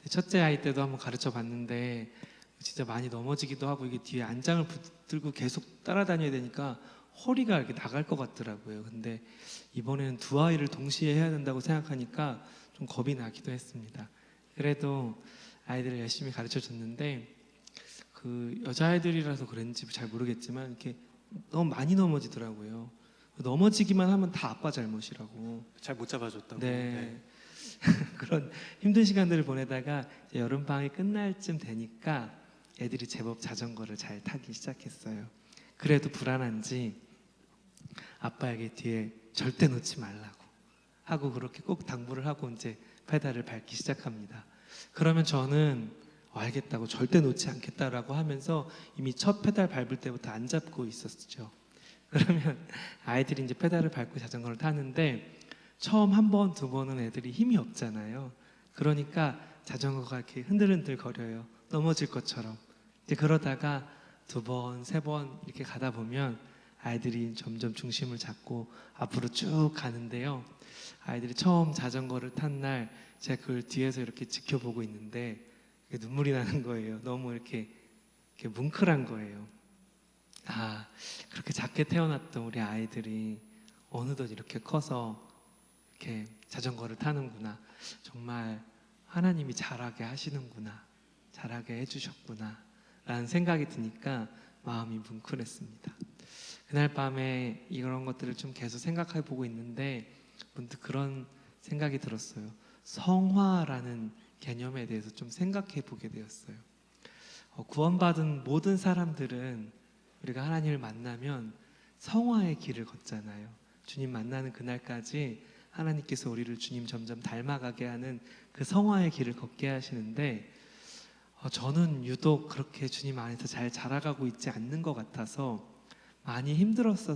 첫째 아이 때도 한번 가르쳐 봤는데 진짜 많이 넘어지기도 하고 이게 뒤에 안장을 붙들고 계속 따라다녀야 되니까 허리가 이렇게 나갈 것 같더라고요. 근데 이번에는 두 아이를 동시에 해야 된다고 생각하니까 좀 겁이 나기도 했습니다. 그래도 아이들을 열심히 가르쳐 줬는데 그 여자아이들이라서 그런지 잘 모르겠지만 이렇게 너무 많이 넘어지더라고요. 넘어지기만 하면 다 아빠 잘못이라고. 잘 못 잡아줬다고. 네. 그런 힘든 시간들을 보내다가 이제 여름방학이 끝날 쯤 되니까 애들이 제법 자전거를 잘 타기 시작했어요. 그래도 불안한지 아빠에게 뒤에 절대 놓지 말라고 하고 그렇게 꼭 당부를 하고 이제 페달을 밟기 시작합니다. 그러면 저는 알겠다고 절대 놓지 않겠다라고 하면서 이미 첫 페달 밟을 때부터 안 잡고 있었죠. 그러면 아이들이 이제 페달을 밟고 자전거를 타는데 처음 한 번, 두 번은 애들이 힘이 없잖아요. 그러니까 자전거가 이렇게 흔들흔들 거려요. 넘어질 것처럼. 이제 그러다가 두 번, 세 번 이렇게 가다 보면 아이들이 점점 중심을 잡고 앞으로 쭉 가는데요. 아이들이 처음 자전거를 탄 날 제가 그걸 뒤에서 이렇게 지켜보고 있는데 눈물이 나는 거예요. 너무 이렇게 뭉클한 거예요. 아, 그렇게 작게 태어났던 우리 아이들이 어느덧 이렇게 커서 이렇게 자전거를 타는구나. 정말 하나님이 잘하게 하시는구나. 잘하게 해주셨구나. 라는 생각이 드니까 마음이 뭉클했습니다. 그날 밤에 이런 것들을 좀 계속 생각해 보고 있는데 문득 그런 생각이 들었어요. 성화라는 개념에 대해서 좀 생각해 보게 되었어요. 구원받은 모든 사람들은 우리가 하나님을 만나면 성화의 길을 걷잖아요. 주님 만나는 그날까지 하나님께서 우리를 주님 점점 닮아가게 하는 그 성화의 길을 걷게 하시는데 저는 유독 그렇게 주님 안에서 잘 자라가고 있지 않는 것 같아서 많이 힘들었을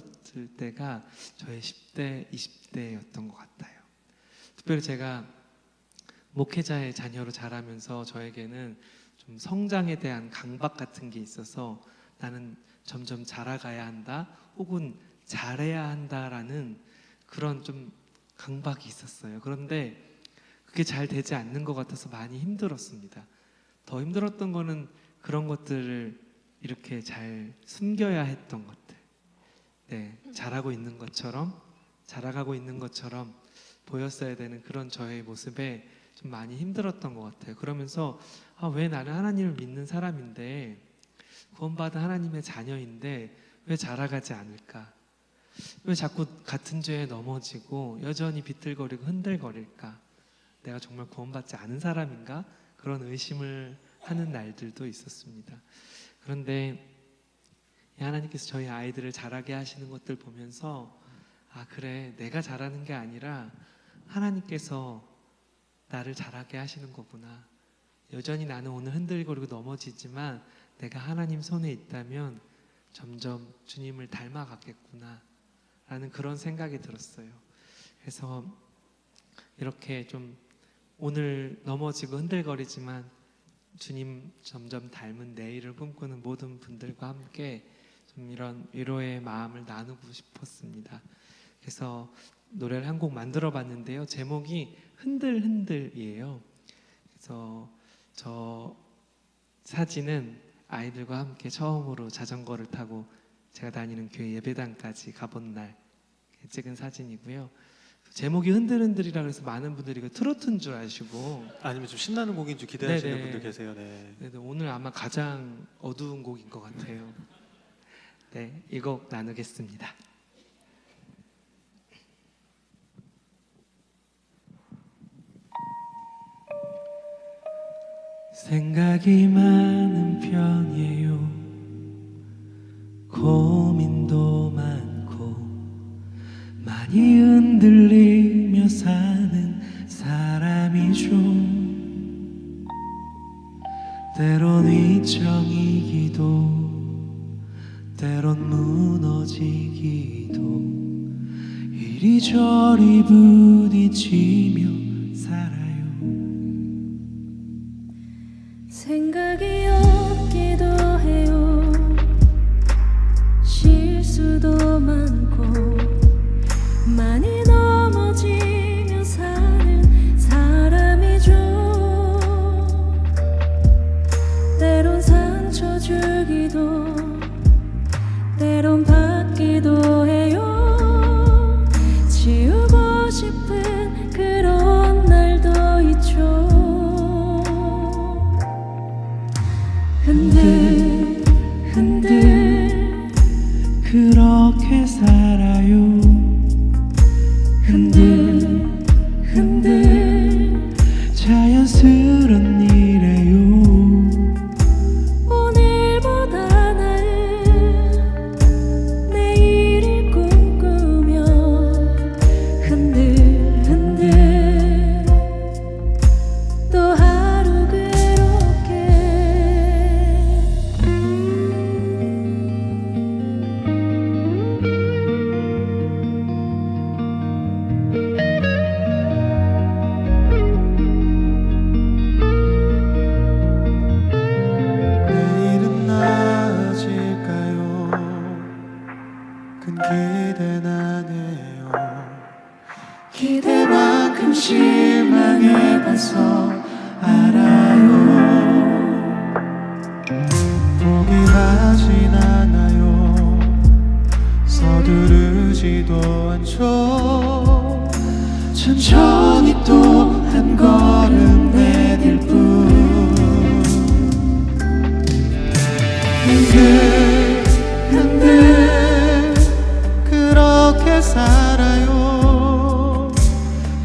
때가 저의 10대, 20대였던 것 같아요. 특별히 제가 목회자의 자녀로 자라면서 저에게는 좀 성장에 대한 강박 같은 게 있어서 나는 점점 자라가야 한다 혹은 잘해야 한다라는 그런 좀 강박이 있었어요. 그런데 그게 잘 되지 않는 것 같아서 많이 힘들었습니다. 더 힘들었던 거는 그런 것들을 이렇게 잘 숨겨야 했던 것들. 네, 잘하고 있는 것처럼 자라가고 있는 것처럼 보였어야 되는 그런 저의 모습에 좀 많이 힘들었던 것 같아요. 그러면서 왜 나는 하나님을 믿는 사람인데 구원받은 하나님의 자녀인데 왜 자라가지 않을까? 왜 자꾸 같은 죄에 넘어지고 여전히 비틀거리고 흔들거릴까? 내가 정말 구원받지 않은 사람인가? 그런 의심을 하는 날들도 있었습니다. 그런데 하나님께서 저희 아이들을 자라게 하시는 것들 보면서 그래, 내가 자라는 게 아니라 하나님께서 나를 자라게 하시는 거구나. 여전히 나는 오늘 흔들거리고 넘어지지만 내가 하나님 손에 있다면 점점 주님을 닮아가겠구나 라는 그런 생각이 들었어요. 그래서 이렇게 좀 오늘 넘어지고 흔들거리지만 주님 점점 닮은 내일을 꿈꾸는 모든 분들과 함께 좀 이런 위로의 마음을 나누고 싶었습니다. 그래서 노래를 한 곡 만들어 봤는데요. 제목이 흔들흔들이에요. 그래서 저 사진은 아이들과 함께 처음으로 자전거를 타고 제가 다니는 교회 예배당까지 가본 날 찍은 사진이고요. 제목이 흔들흔들이라 그래서 많은 분들이 이거 트로트인 줄 아시고 아니면 좀 신나는 곡인 줄 기대하시는 네네. 분들 계세요. 네. 네, 오늘 아마 가장 어두운 곡인 것 같아요. 네, 이 곡 나누겠습니다. 생각이 많은 편이에요. 고민도 많고 많이 흔들리며 사는 사람이죠. 때론 위청이기도 때론 무너지기도 이리저리 부딪히며 살아요. 생각이 없기도 해요. 실수도 많고 많이 넘어지며 사는 사람이죠. 때론 다르기도 때론 받기도 해요. 지우고 싶은 그런 날도 있죠. 흔들 흔들 그렇게 살아요. 흔들 흔들 자연스런 일이에요. 오늘보다 나은 내일을 꿈꾸며 흔들 흔들 또 하루 그렇게 내일은 나아질까요? 큰 기대는 안 해요. 기대만큼 실망해봐서 알아요. 포기하진 않아요. 서두르지도 않죠. 천천히 또 한 걸음 내딜 뿐. 흔들 흔들 그렇게 살아요.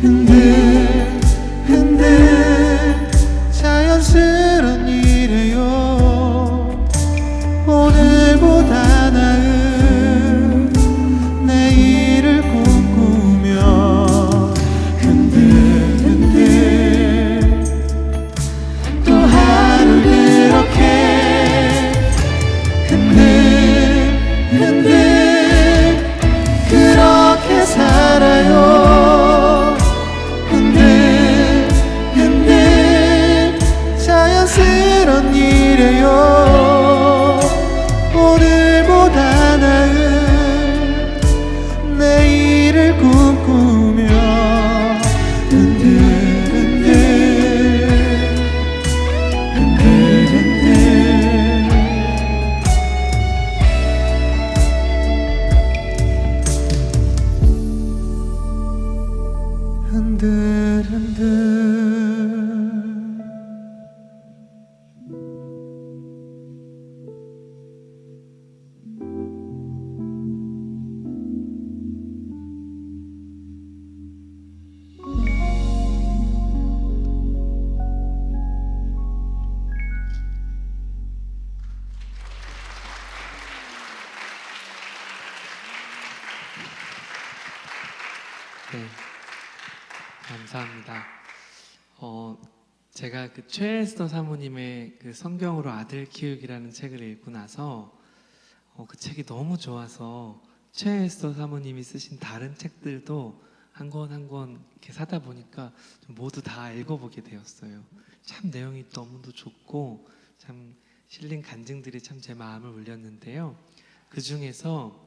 흔들 흔들 자연스런 일이에요. 오늘보다 나은 내일을 꿈꾸며 흔들 흔들 또 하루 그렇게 흔들 흔들 그렇게 살아요. 흔들 흔들 자연스런 일이에요. 오늘보다 나은 내일을 꿈꾸며 흔들 흔들 흔들 흔들 흔들 흔들 네, 감사합니다. 제가 그 최애스터 사모님의 그 성경으로 아들 키우기라는 책을 읽고 나서 그 책이 너무 좋아서 최애스터 사모님이 쓰신 다른 책들도 한 권 한 권 이렇게 사다 보니까 좀 모두 다 읽어보게 되었어요. 참 내용이 너무도 좋고 참 실린 간증들이 참 제 마음을 울렸는데요. 그 중에서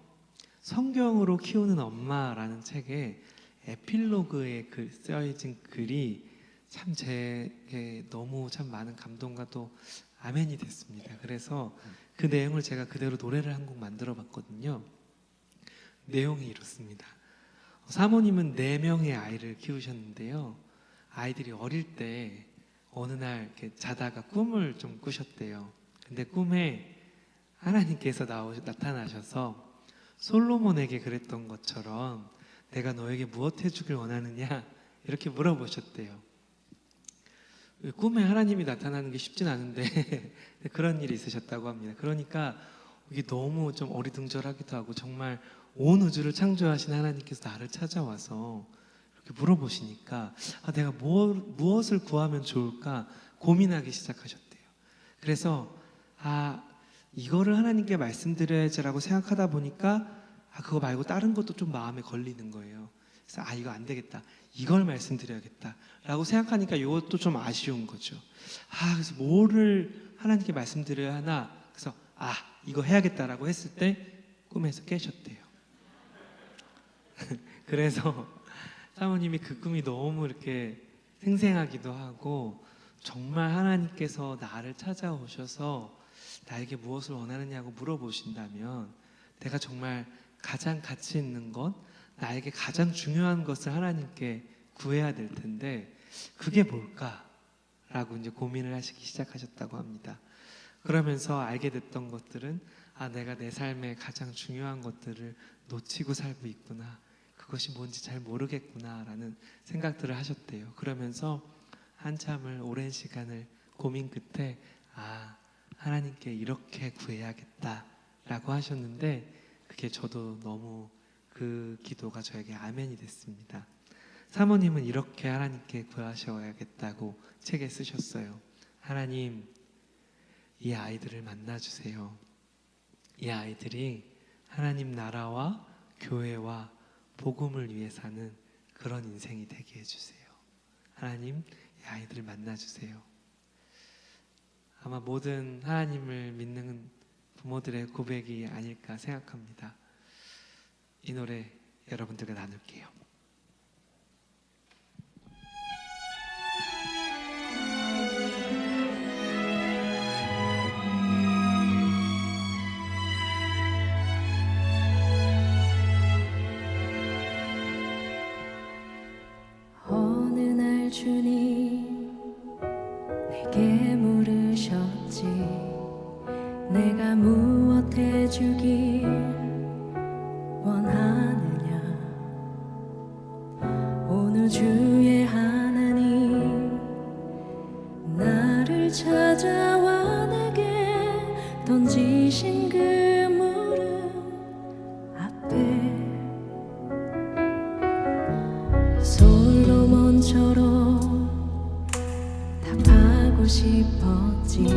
성경으로 키우는 엄마라는 책에 에필로그에 쓰여진 글이 참 제게 너무 참 많은 감동과 또 아멘이 됐습니다. 그래서 그 내용을 제가 그대로 노래를 한 곡 만들어 봤거든요. 내용이 이렇습니다. 사모님은 4명의 아이를 키우셨는데요. 아이들이 어릴 때 어느 날 이렇게 자다가 꿈을 좀 꾸셨대요. 근데 꿈에 하나님께서 나타나셔서 솔로몬에게 그랬던 것처럼 내가 너에게 무엇 해주길 원하느냐 이렇게 물어보셨대요. 꿈에 하나님이 나타나는 게 쉽진 않은데 그런 일이 있으셨다고 합니다. 그러니까 이게 너무 좀 어리둥절하기도 하고 정말 온 우주를 창조하신 하나님께서 나를 찾아와서 이렇게 물어보시니까 내가 무엇을 구하면 좋을까 고민하기 시작하셨대요. 그래서 이거를 하나님께 말씀드려야지라고 생각하다 보니까 그거 말고 다른 것도 좀 마음에 걸리는 거예요. 그래서 이거 안 되겠다. 이걸 말씀드려야겠다. 라고 생각하니까 이것도 좀 아쉬운 거죠. 그래서 뭐를 하나님께 말씀드려야 하나? 그래서 이거 해야겠다라고 했을 때 꿈에서 깨셨대요. 그래서 사모님이 그 꿈이 너무 이렇게 생생하기도 하고 정말 하나님께서 나를 찾아오셔서 나에게 무엇을 원하느냐고 물어보신다면 내가 정말 가장 가치 있는 것, 나에게 가장 중요한 것을 하나님께 구해야 될 텐데 그게 뭘까라고 이제 고민을 하시기 시작하셨다고 합니다. 그러면서 알게 됐던 것들은 내가 내 삶에 가장 중요한 것들을 놓치고 살고 있구나. 그것이 뭔지 잘 모르겠구나라는 생각들을 하셨대요. 그러면서 한참을 오랜 시간을 고민 끝에 하나님께 이렇게 구해야겠다라고 하셨는데 그게 저도 너무 그 기도가 저에게 아멘이 됐습니다. 사모님은 이렇게 하나님께 구하셔야겠다고 책에 쓰셨어요. 하나님, 이 아이들을 만나주세요. 이 아이들이 하나님 나라와 교회와 복음을 위해 사는 그런 인생이 되게 해주세요. 하나님, 이 아이들을 만나주세요. 아마 모든 하나님을 믿는 부모들의 고백이 아닐까 생각합니다. 이 노래 여러분들과 나눌게요. 어느 날 주님 내게 물으셨지 내가 무엇 해주길 원하느냐 오늘 주의 하나님 나를 찾아와 내게 던지신 그 물음 앞에 솔로몬처럼 답하고 싶었지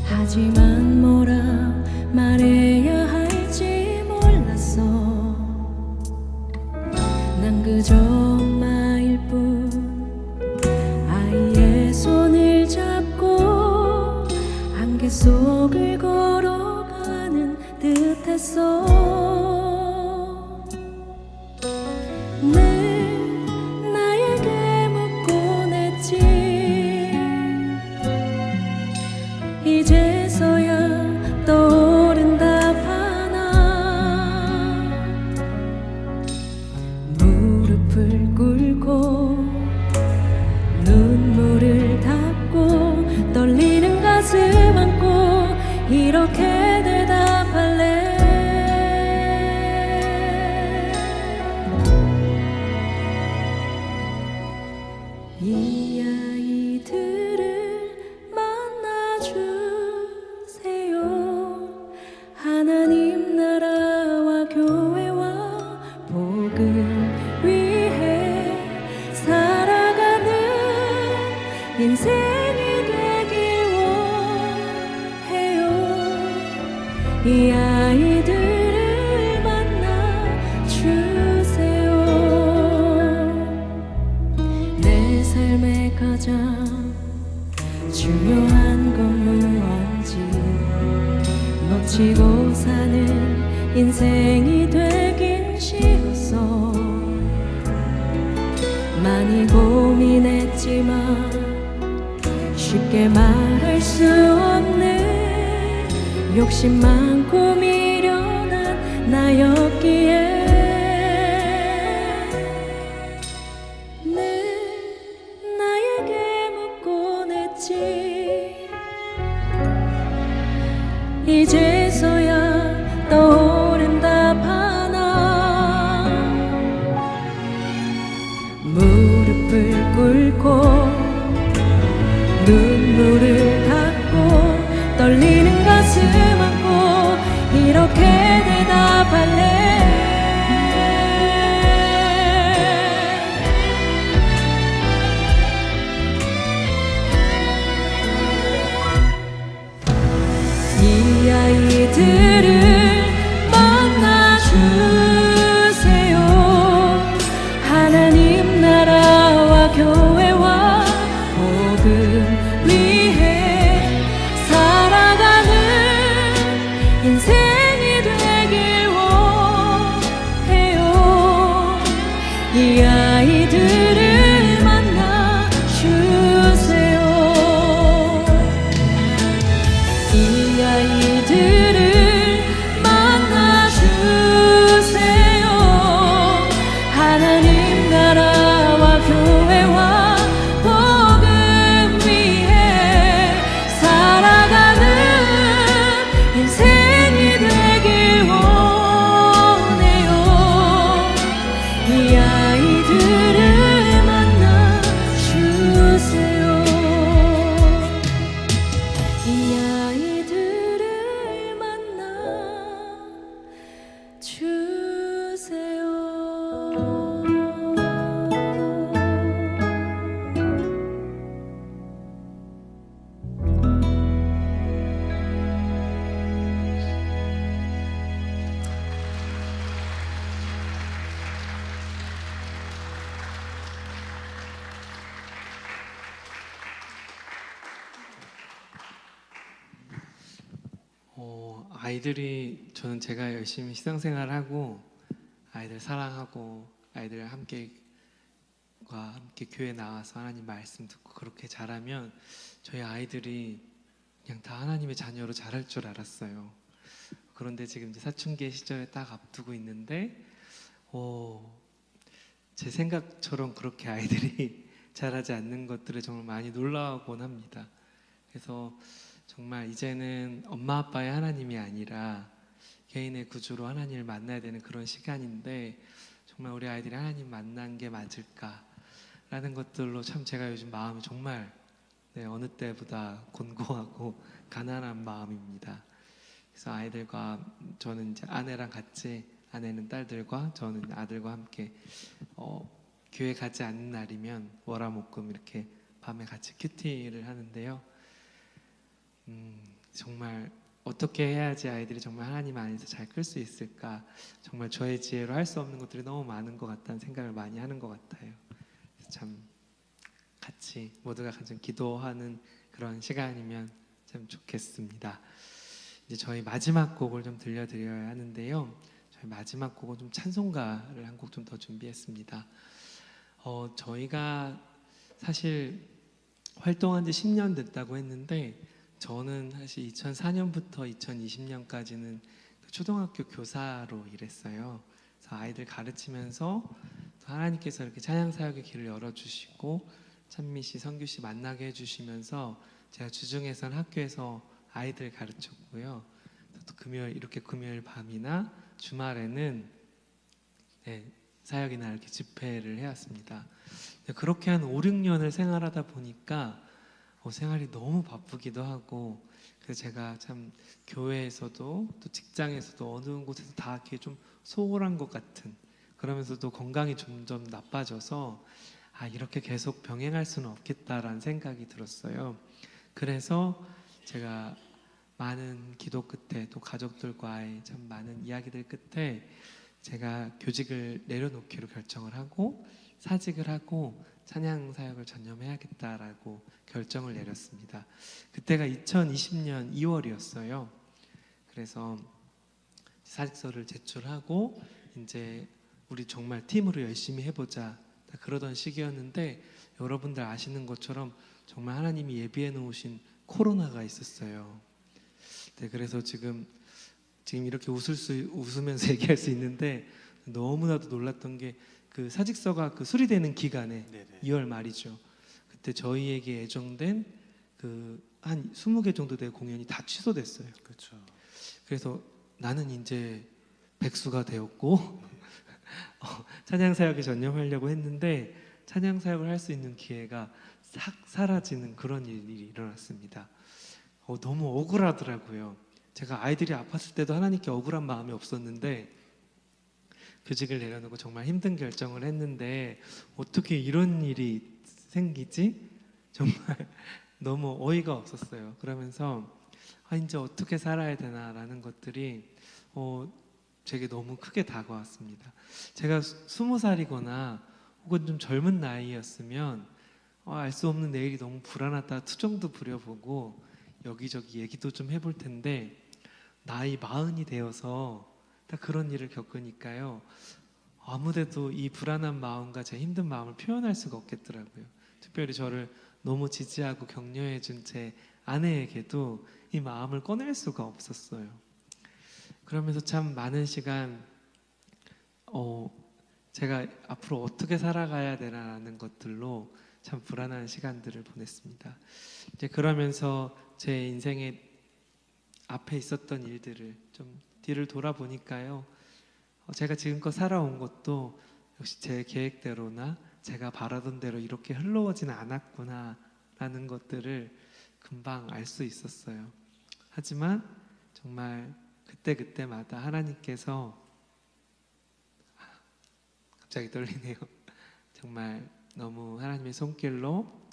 하지만 뭐라 말해야 할지 몰랐어 난 그저 엄마일 뿐 아이의 손을 잡고 안개 속을 걸어가는 듯했어 늘 나에게 묻곤 했지 이제서야 떠오른 답 하나 무릎을 꿇고 눈물을 닦고 떨리는 가슴 안고 이렇게 대답할래 이 아이들을 만나주세요 하나님 나라와 교회와 복음 위해 살아가는 인생이 되길 원해요 이 아이들을 만나주세요 내 삶의 가장 중요한 건 무언지 놓치고 사는 인생이 되긴 싫었어 많이 고민했지만 쉽게 말할 수 없는 욕심 많고 미련한 나였기에 이제서야 떠오른 답 하나 무릎을 꿇고 눈물을 닦고 떨리는 가슴 안고 이렇게 대답할래 아이들이 저는 제가 열심히 시상생활하고 아이들 사랑하고 아이들 함께 교회 나와서 하나님 말씀 듣고 그렇게 자라면 저희 아이들이 그냥 다 하나님의 자녀로 자랄 줄 알았어요. 그런데 지금 이제 사춘기 시절에 딱 앞두고 있는데 제 생각처럼 그렇게 아이들이 자라지 않는 것들을 정말 많이 놀라곤 합니다. 그래서 정말 이제는 엄마 아빠의 하나님이 아니라 개인의 구주로 하나님을 만나야 되는 그런 시간인데 정말 우리 아이들이 하나님 만난 게 맞을까라는 것들로 참 제가 요즘 마음이 정말 어느 때보다 곤고하고 가난한 마음입니다. 그래서 아이들과 저는 이제 아내랑 같이 아내는 딸들과 저는 아들과 함께 교회 가지 않는 날이면 월화목금 이렇게 밤에 같이 큐티를 하는데요. 정말 어떻게 해야지 아이들이 정말 하나님 안에서 잘 클 수 있을까? 정말 저의 지혜로 할 수 없는 것들이 너무 많은 것 같다는 생각을 많이 하는 것 같아요. 그래서 참 같이 모두가 같이 기도하는 그런 시간이면 참 좋겠습니다. 이제 저희 마지막 곡을 좀 들려드려야 하는데요. 저희 마지막 곡은 좀 찬송가를 한 곡 좀 더 준비했습니다. 저희가 사실 활동한 지 10년 됐다고 했는데 저는 사실 2004년부터 2020년까지는 초등학교 교사로 일했어요. 그래서 아이들 가르치면서 하나님께서 이렇게 찬양 사역의 길을 열어주시고 찬미 씨, 성규 씨 만나게 해주시면서 제가 주중에선 학교에서 아이들 가르쳤고요. 또 금요일 밤이나 주말에는 사역이나 이렇게 집회를 해왔습니다. 그렇게 한 5, 6년을 생활하다 보니까 생활이 너무 바쁘기도 하고 그래서 제가 참 교회에서도 또 직장에서도 어느 곳에서 다 이렇게 좀 소홀한 것 같은 그러면서도 건강이 점점 나빠져서 이렇게 계속 병행할 수는 없겠다라는 생각이 들었어요. 그래서 제가 많은 기도 끝에 또 가족들과의 참 많은 이야기들 끝에 제가 교직을 내려놓기로 결정을 하고 사직을 하고 찬양 사역을 전념해야겠다라고 결정을 내렸습니다. 그때가 2020년 2월이었어요. 그래서 사직서를 제출하고 이제 우리 정말 팀으로 열심히 해보자 그러던 시기였는데 여러분들 아시는 것처럼 정말 하나님이 예비해 놓으신 코로나가 있었어요. 그래서 지금 이렇게 웃으면서 얘기할 수 있는데 너무나도 놀랐던 게 그 사직서가 그 수리되는 기간에 네네. 2월 말이죠. 그때 저희에게 예정된 그 한 20개 정도 될 공연이 다 취소됐어요. 그렇죠. 그래서 나는 이제 백수가 되었고 찬양 사역에 전념하려고 했는데 찬양 사역을 할 수 있는 기회가 싹 사라지는 그런 일이 일어났습니다. 너무 억울하더라고요. 제가 아이들이 아팠을 때도 하나님께 억울한 마음이 없었는데 교직을 내려놓고 정말 힘든 결정을 했는데 어떻게 이런 일이 생기지? 정말 너무 어이가 없었어요. 그러면서 이제 어떻게 살아야 되나라는 것들이 제게 너무 크게 다가왔습니다. 제가 20살이거나 혹은 좀 젊은 나이였으면 알 수 없는 내일이 너무 불안하다 투정도 부려보고 여기저기 얘기도 좀 해볼 텐데 나이 40이 되어서 딱 그런 일을 겪으니까요. 아무데도 이 불안한 마음과 제 힘든 마음을 표현할 수가 없겠더라고요. 특별히 저를 너무 지지하고 격려해 준 제 아내에게도 이 마음을 꺼낼 수가 없었어요. 그러면서 참 많은 시간 제가 앞으로 어떻게 살아가야 되나라는 것들로 참 불안한 시간들을 보냈습니다. 이제 그러면서 제 인생의 앞에 있었던 일들을 좀 뒤를 돌아보니까요. 제가 지금껏 살아온 것도 역시 제 계획대로나 제가 바라던 대로 이렇게 흘러오지는 않았구나라는 것들을 금방 알 수 있었어요. 하지만 정말 그때마다 하나님께서 갑자기 떨리네요. 정말 너무 하나님의 손길로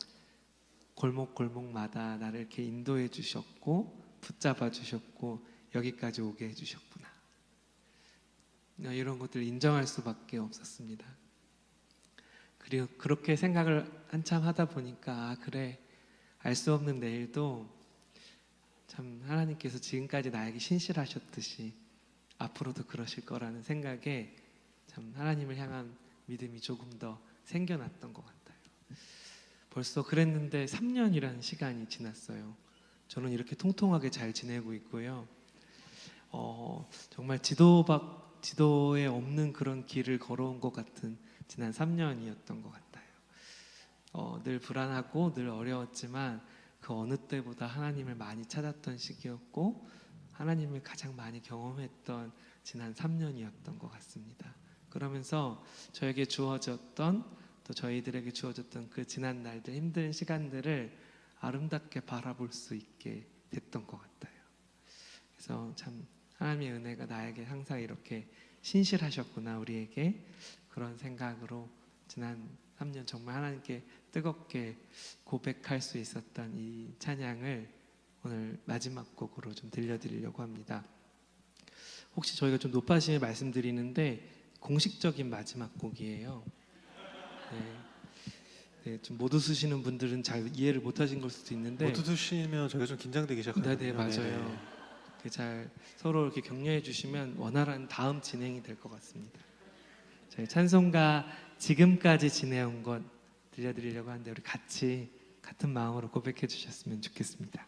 골목골목마다 나를 이렇게 인도해 주셨고 붙잡아 주셨고 여기까지 오게 해주셨구나. 이런 것들을 인정할 수밖에 없었습니다. 그리고 그렇게 생각을 한참 하다 보니까 그래 알 수 없는 내일도 참 하나님께서 지금까지 나에게 신실하셨듯이 앞으로도 그러실 거라는 생각에 참 하나님을 향한 믿음이 조금 더 생겨났던 것 같아요. 벌써 그랬는데 3년이라는 시간이 지났어요. 저는 이렇게 통통하게 잘 지내고 있고요. 정말 지도에 없는 그런 길을 걸어온 것 같은 지난 3년이었던 것 같아요. 늘 불안하고 늘 어려웠지만 그 어느 때보다 하나님을 많이 찾았던 시기였고 하나님을 가장 많이 경험했던 지난 3년이었던 것 같습니다. 그러면서 저에게 주어졌던 또 저희들에게 주어졌던 그 지난 날들 힘든 시간들을 아름답게 바라볼 수 있게 됐던 것 같아요. 그래서 참 하나님의 은혜가 나에게 항상 이렇게 신실하셨구나 우리에게 그런 생각으로 지난 3년 정말 하나님께 뜨겁게 고백할 수 있었던 이 찬양을 오늘 마지막 곡으로 좀 들려드리려고 합니다. 혹시 저희가 좀 높아심에 말씀드리는데 공식적인 마지막 곡이에요. 네, 좀 못 웃으시는 분들은 잘 이해를 못 하신 걸 수도 있는데 못 웃으시면 저희가 좀 긴장되기 시작하거든요. 네, 맞아요. 잘 서로 이렇게 격려해 주시면 원활한 다음 진행이 될 것 같습니다. 저희 찬송가 지금까지 지내온 것 들려드리려고 하는데 우리 같이 같은 마음으로 고백해 주셨으면 좋겠습니다.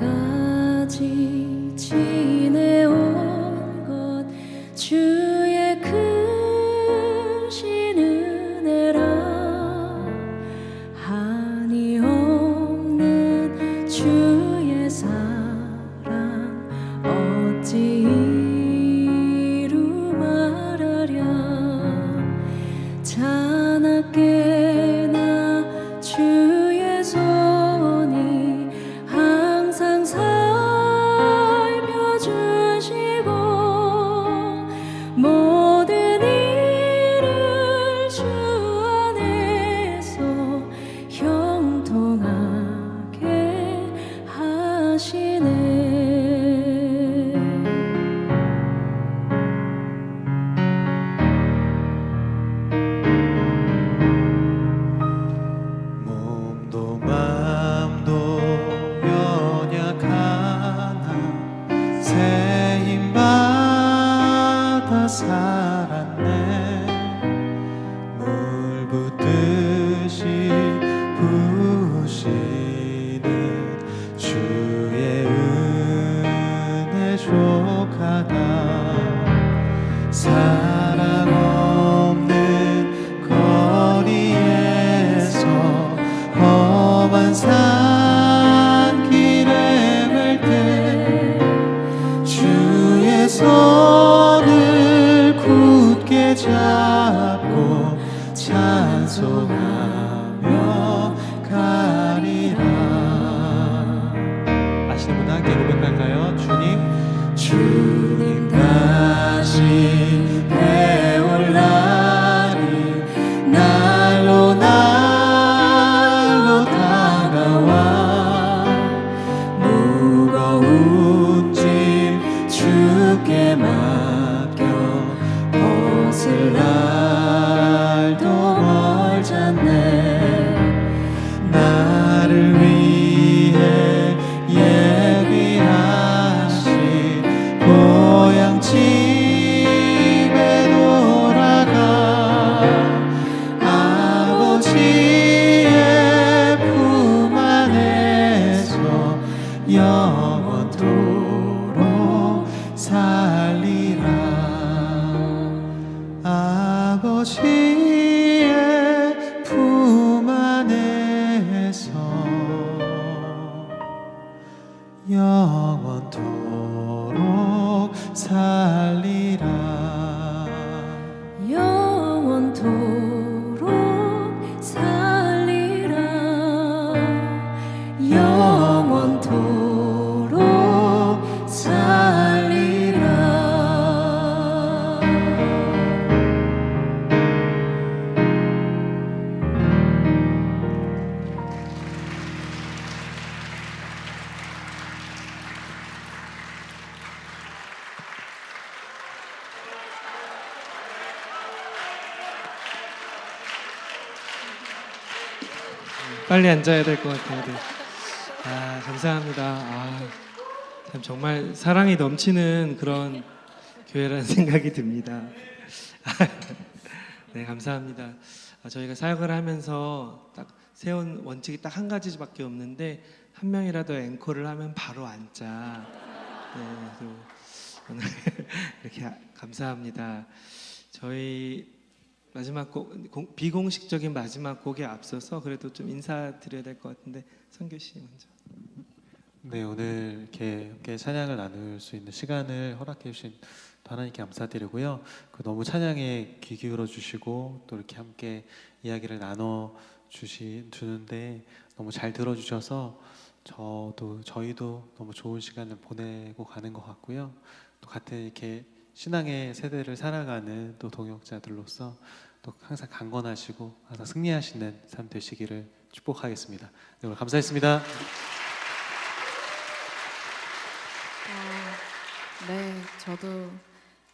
지금까지 지내온 것 주의 크신 은혜라 한이 없는 주의 사랑 어찌 이루 말하랴 자나깨나 주의 손이 항상 살펴주시고 모든 일을 주 안에서 형통하게 하시네. 몸도 마음도 연약하나 새 힘받아 살았네. 물 붓듯이 부으시는 주의 은혜 족하다. 사랑 없는 거리에서 험한 산길에 갈 때 주의 손을 굳게 잡고 찬송하며 가리라. 아시는 분 함께 고백할까요? 주님 다시 배울 날이 날로 다가와 무거운 짐 주께 맡겨 벗을 날도 멀잖아. 빨리 앉아야 될 것 같아요. 네. 아, 감사합니다. 아, 참 정말 사랑이 넘치는 그런 교회라는 생각이 듭니다. 네, 감사합니다. 저희가 사역을 하면서 딱 세운 원칙이 딱 한 가지밖에 없는데 한 명이라도 앵콜을 하면 바로 앉자. 네, 그래서 오늘 이렇게 감사합니다. 저희 마지막 곡, 비공식적인 마지막 곡에 앞서서 그래도 좀 인사드려야 될 것 같은데 선교 씨 먼저. 네, 오늘 이렇게 함께 찬양을 나눌 수 있는 시간을 허락해 주신 하나님께 감사드리고요. 너무 찬양에 귀 기울여 주시고 또 이렇게 함께 이야기를 나눠 주는데 너무 잘 들어주셔서 저희도 너무 좋은 시간을 보내고 가는 것 같고요. 또 같은 이렇게 신앙의 세대를 살아가는 또 동역자들로서 또 항상 강건하시고 항상 승리하시는 삶 되시기를 축복하겠습니다. 네, 오늘 감사했습니다. 네, 저도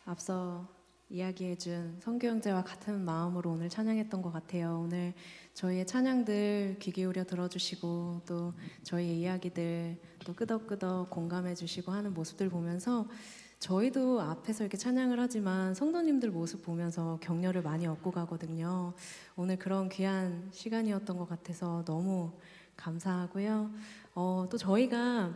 앞서 이야기해준 성교 형제와 같은 마음으로 오늘 찬양했던 것 같아요. 오늘 저희의 찬양들 귀 기울여 들어주시고 또 저희의 이야기들 또 끄덕끄덕 공감해주시고 하는 모습들 보면서 저희도 앞에서 이렇게 찬양을 하지만 성도님들 모습 보면서 격려를 많이 얻고 가거든요. 오늘 그런 귀한 시간이었던 것 같아서 너무 감사하고요. 또 저희가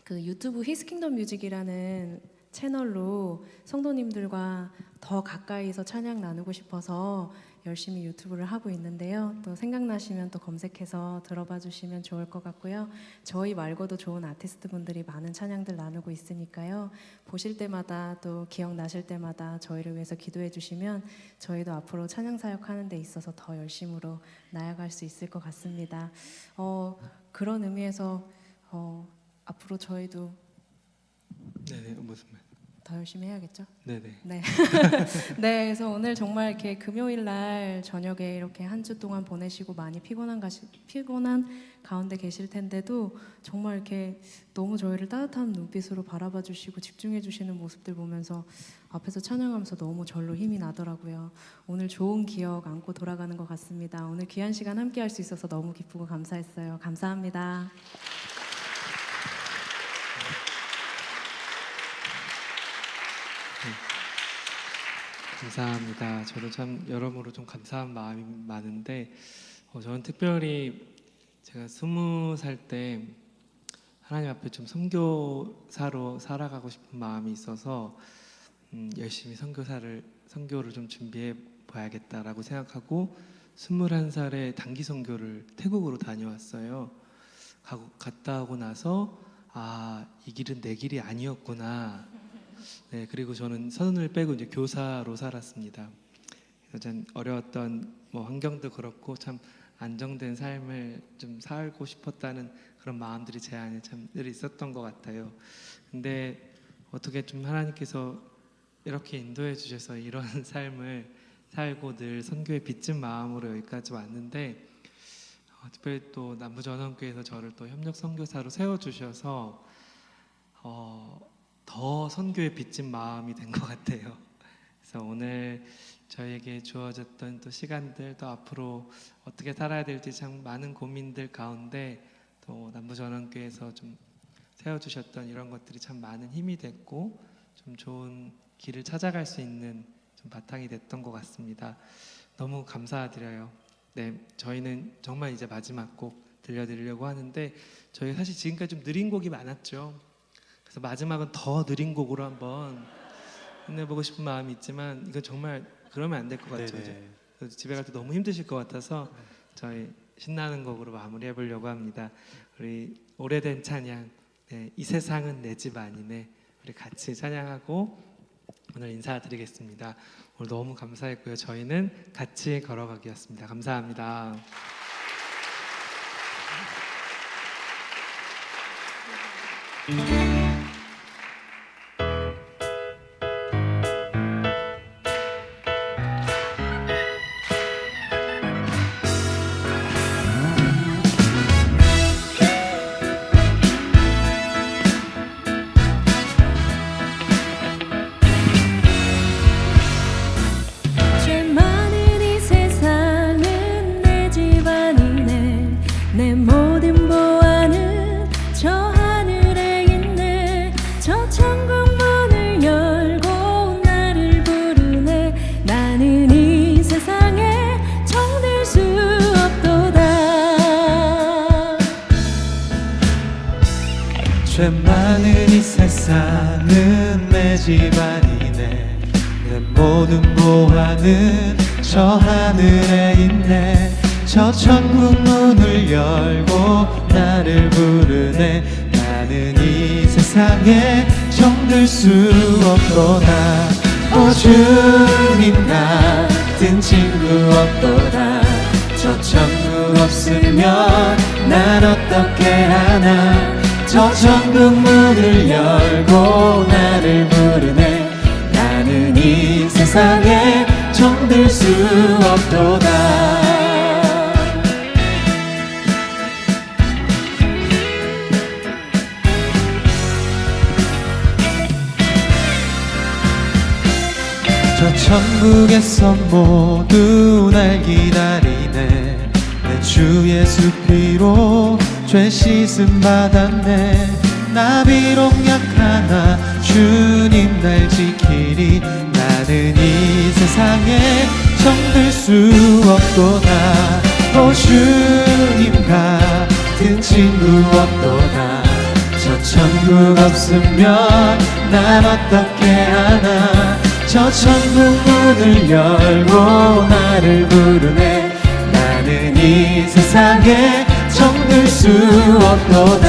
그 유튜브 히스킹덤 뮤직이라는 채널로 성도님들과 더 가까이서 찬양 나누고 싶어서 열심히 유튜브를 하고 있는데요. 또 생각나시면 또 검색해서 들어봐 주시면 좋을 것 같고요. 저희 말고도 좋은 아티스트 분들이 많은 찬양들 나누고 있으니까요. 보실 때마다 또 기억나실 때마다 저희를 위해서 기도해 주시면 저희도 앞으로 찬양 사역하는 데 있어서 더 열심으로 나아갈 수 있을 것 같습니다. 그런 의미에서 앞으로 저희도 네네, 무슨 말? 더 열심히 해야겠죠? 네네. 네. 네, 그래서 오늘 정말 이렇게 금요일 날 저녁에 이렇게 한 주 동안 보내시고 많이 피곤한 가운데 계실 텐데도 정말 이렇게 너무 저희를 따뜻한 눈빛으로 바라봐 주시고 집중해 주시는 모습들 보면서 앞에서 찬양하면서 너무 절로 힘이 나더라고요. 오늘 좋은 기억 안고 돌아가는 것 같습니다. 오늘 귀한 시간 함께 할 수 있어서 너무 기쁘고 감사했어요. 감사합니다. 감사합니다. 저도 참 여러모로 좀 감사한 마음이 많은데 저는 특별히 제가 20살 때 하나님 앞에 좀 선교사로 살아가고 싶은 마음이 있어서 열심히 선교를 좀 준비해 봐야겠다라고 생각하고 21살에 단기 선교를 태국으로 다녀왔어요. 갔다 오고 나서 이 길은 내 길이 아니었구나. 네, 그리고 저는 선을 빼고 이제 교사로 살았습니다. 그래서 참 어려웠던 환경도 그렇고 참 안정된 삶을 좀 살고 싶었다는 그런 마음들이 제 안에 참 늘 있었던 것 같아요. 근데 어떻게 좀 하나님께서 이렇게 인도해 주셔서 이런 삶을 살고 늘 선교에 빚진 마음으로 여기까지 왔는데 특별히 또 남부전원교회에서 저를 또 협력 선교사로 세워 주셔서 더 선교에 빚진 마음이 된 것 같아요. 그래서 오늘 저에게 주어졌던 또 시간들 또 앞으로 어떻게 살아야 될지 참 많은 고민들 가운데 또 남부전원교회에서 좀 세워주셨던 이런 것들이 참 많은 힘이 됐고 좀 좋은 길을 찾아갈 수 있는 좀 바탕이 됐던 것 같습니다. 너무 감사드려요. 네, 저희는 정말 이제 마지막 곡 들려드리려고 하는데 저희 사실 지금까지 좀 느린 곡이 많았죠. 그래서 마지막은 더 느린 곡으로 한번 끝내보고 싶은 마음이 있지만 이거 정말 그러면 안 될 것 같죠. 그래서 집에 갈 때 너무 힘드실 것 같아서 저희 신나는 곡으로 마무리해 보려고 합니다. 우리 오래된 찬양, 네, 이 세상은 내 집 아니네. 우리 같이 찬양하고 오늘 인사드리겠습니다. 오늘 너무 감사했고요. 저희는 같이 걸어가기였습니다. 감사합니다. 죄 많은 이 세상은 내 집 아니네. 내 모든 보안은 저 하늘에 있네. 저 천국 문을 열고 나를 부르네. 나는 이 세상에 정들 수 없도다. 죄 많은 이 세상은 내 집안이네. 내 모든 보안은 저 하늘에 있네. 저 천국 문을 열고 나를 부르네. 나는 이 세상에 정들 수 없도다. 오 주님 같은 친구 없도다. 저 천국 없으면 난 어떻게 하나. 저 천국 문을 열고 나를 부르네. 나는 이 세상에 정들 수 없도다. 저 천국에서 모두 날 기다리네. 내 주 예수 피로 죄 씻음 받았네. 나 비록 약하나 주님 날 지키리. 나는 이 세상에 정들 수 없도다. 오 주님 같은 친구 없도다. 저 천국 없으면 난 어떻게 하나. 저 천국 문을 열고 나를 부르네. 나는 이 세상에 정들 수 없도다.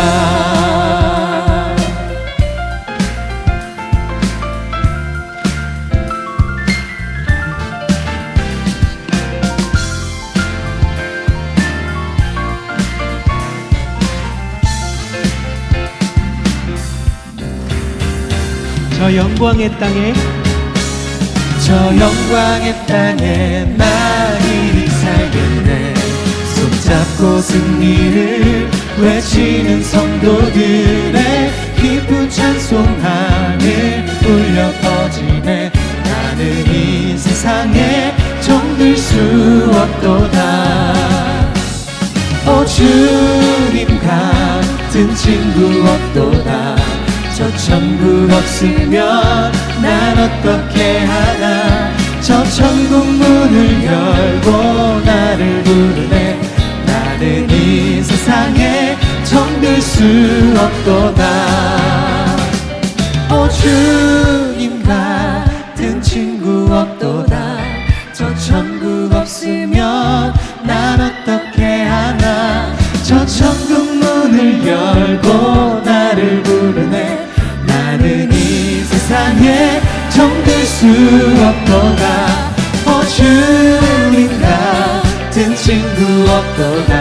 저 영광의 땅에 저 영광의 땅에 나 이리 살겠네. 손잡고 승리를 외치는 성도들의 기쁜 찬송하늘 울려 퍼지네. 나는 이 세상에 정들 수 없도다. 오 주님 같은 친구 없도다. 저 천국 없으면 난 어떻게 하나. 저 천국 문을 열고 나를 부르네. 나는 이 세상에 정들 수 없도다. 오 주님 같은 친구 없도다. 저 천국 없으면 난 어떻게 하나. 저 천국 문을 열고 나를 부르네. 나는 이 세상에 정들 수 없도다. 오 주님 같은 친구 없도다.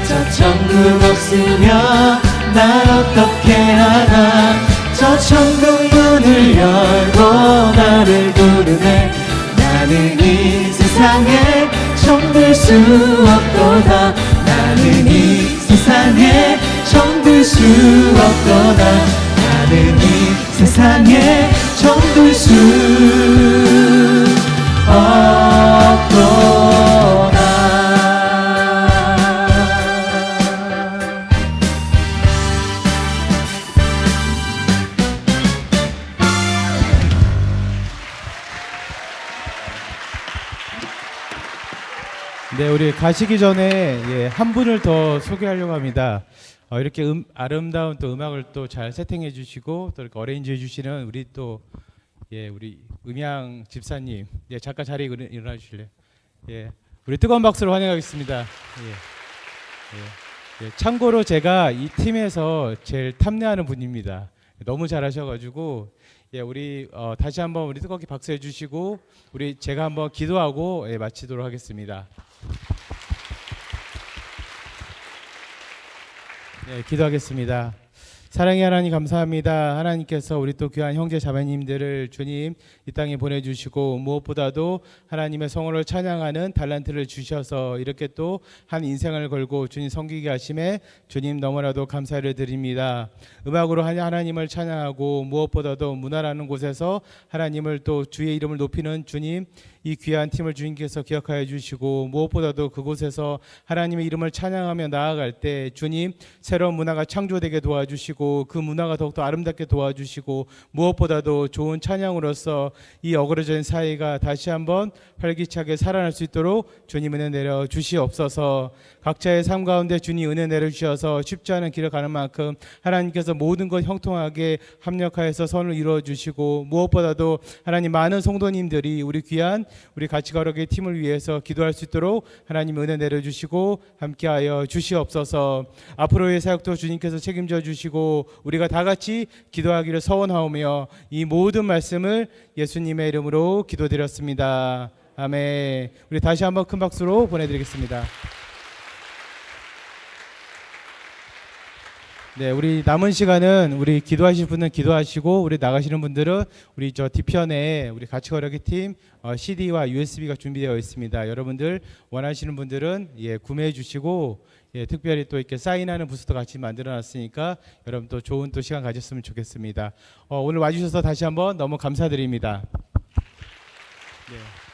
저 천국 없으면 난 어떻게 하나. 저 천국 문을 열고 나를 부르네. 나는 이 세상에 정들 수 없도다. 나는 이 세상에 정들 수 없도다. 나는 이 세상에 정들 수 없도다. 네, 우리 가시기 전에 한 분을 더 소개하려고 합니다. 이렇게 아름다운 또 음악을 또 잘 세팅해 주시고 또 이렇게 어레인지 해 주시는 우리 또 우리 음향 집사님, 잠깐 자리에 일어나 주실래요? 우리 뜨거운 박수로 환영하겠습니다. 참고로 제가 이 팀에서 제일 탐내하는 분입니다. 너무 잘하셔가지고 우리 다시 한번 우리 뜨겁게 박수해 주시고 우리 제가 한번 기도하고 마치도록 하겠습니다. 기도하겠습니다. 사랑의 하나님 감사합니다. 하나님께서 우리 또 귀한 형제 자매님들을 주님 이 땅에 보내주시고 무엇보다도 하나님의 성호를 찬양하는 달란트를 주셔서 이렇게 또 한 인생을 걸고 주님 섬기게 하심에 주님 너무나도 감사를 드립니다. 음악으로 하나님을 찬양하고 무엇보다도 문화라는 곳에서 하나님을 또 주의 이름을 높이는 주님 이 귀한 팀을 주님께서 기억하여 주시고 무엇보다도 그곳에서 하나님의 이름을 찬양하며 나아갈 때 주님 새로운 문화가 창조되게 도와주시고 그 문화가 더욱더 아름답게 도와주시고 무엇보다도 좋은 찬양으로서 이 어그러진 사회가 다시 한번 활기차게 살아날 수 있도록 주님 은혜 내려 주시옵소서. 각자의 삶 가운데 주님 은혜 내려 주셔서 쉽지 않은 길을 가는 만큼 하나님께서 모든 것 형통하게 합력하여서 선을 이루어 주시고 무엇보다도 하나님 많은 성도님들이 우리 귀한 우리 같이 걸어가기 팀을 위해서 기도할 수 있도록 하나님 은혜 내려주시고 함께하여 주시옵소서. 앞으로의 사역도 주님께서 책임져 주시고 우리가 다 같이 기도하기를 서원하오며 이 모든 말씀을 예수님의 이름으로 기도드렸습니다. 아멘. 우리 다시 한번 큰 박수로 보내드리겠습니다. 네, 우리 남은 시간은 우리 기도하실 분은 기도하시고 우리 나가시는 분들은 우리 저 뒤편에 우리 같이 걸어기 팀 CD와 USB가 준비되어 있습니다. 여러분들 원하시는 분들은 구매해 주시고 특별히 또 이렇게 사인하는 부스도 같이 만들어 놨으니까 여러분 또 좋은 또 시간 가졌으면 좋겠습니다. 오늘 와주셔서 다시 한번 너무 감사드립니다. 네.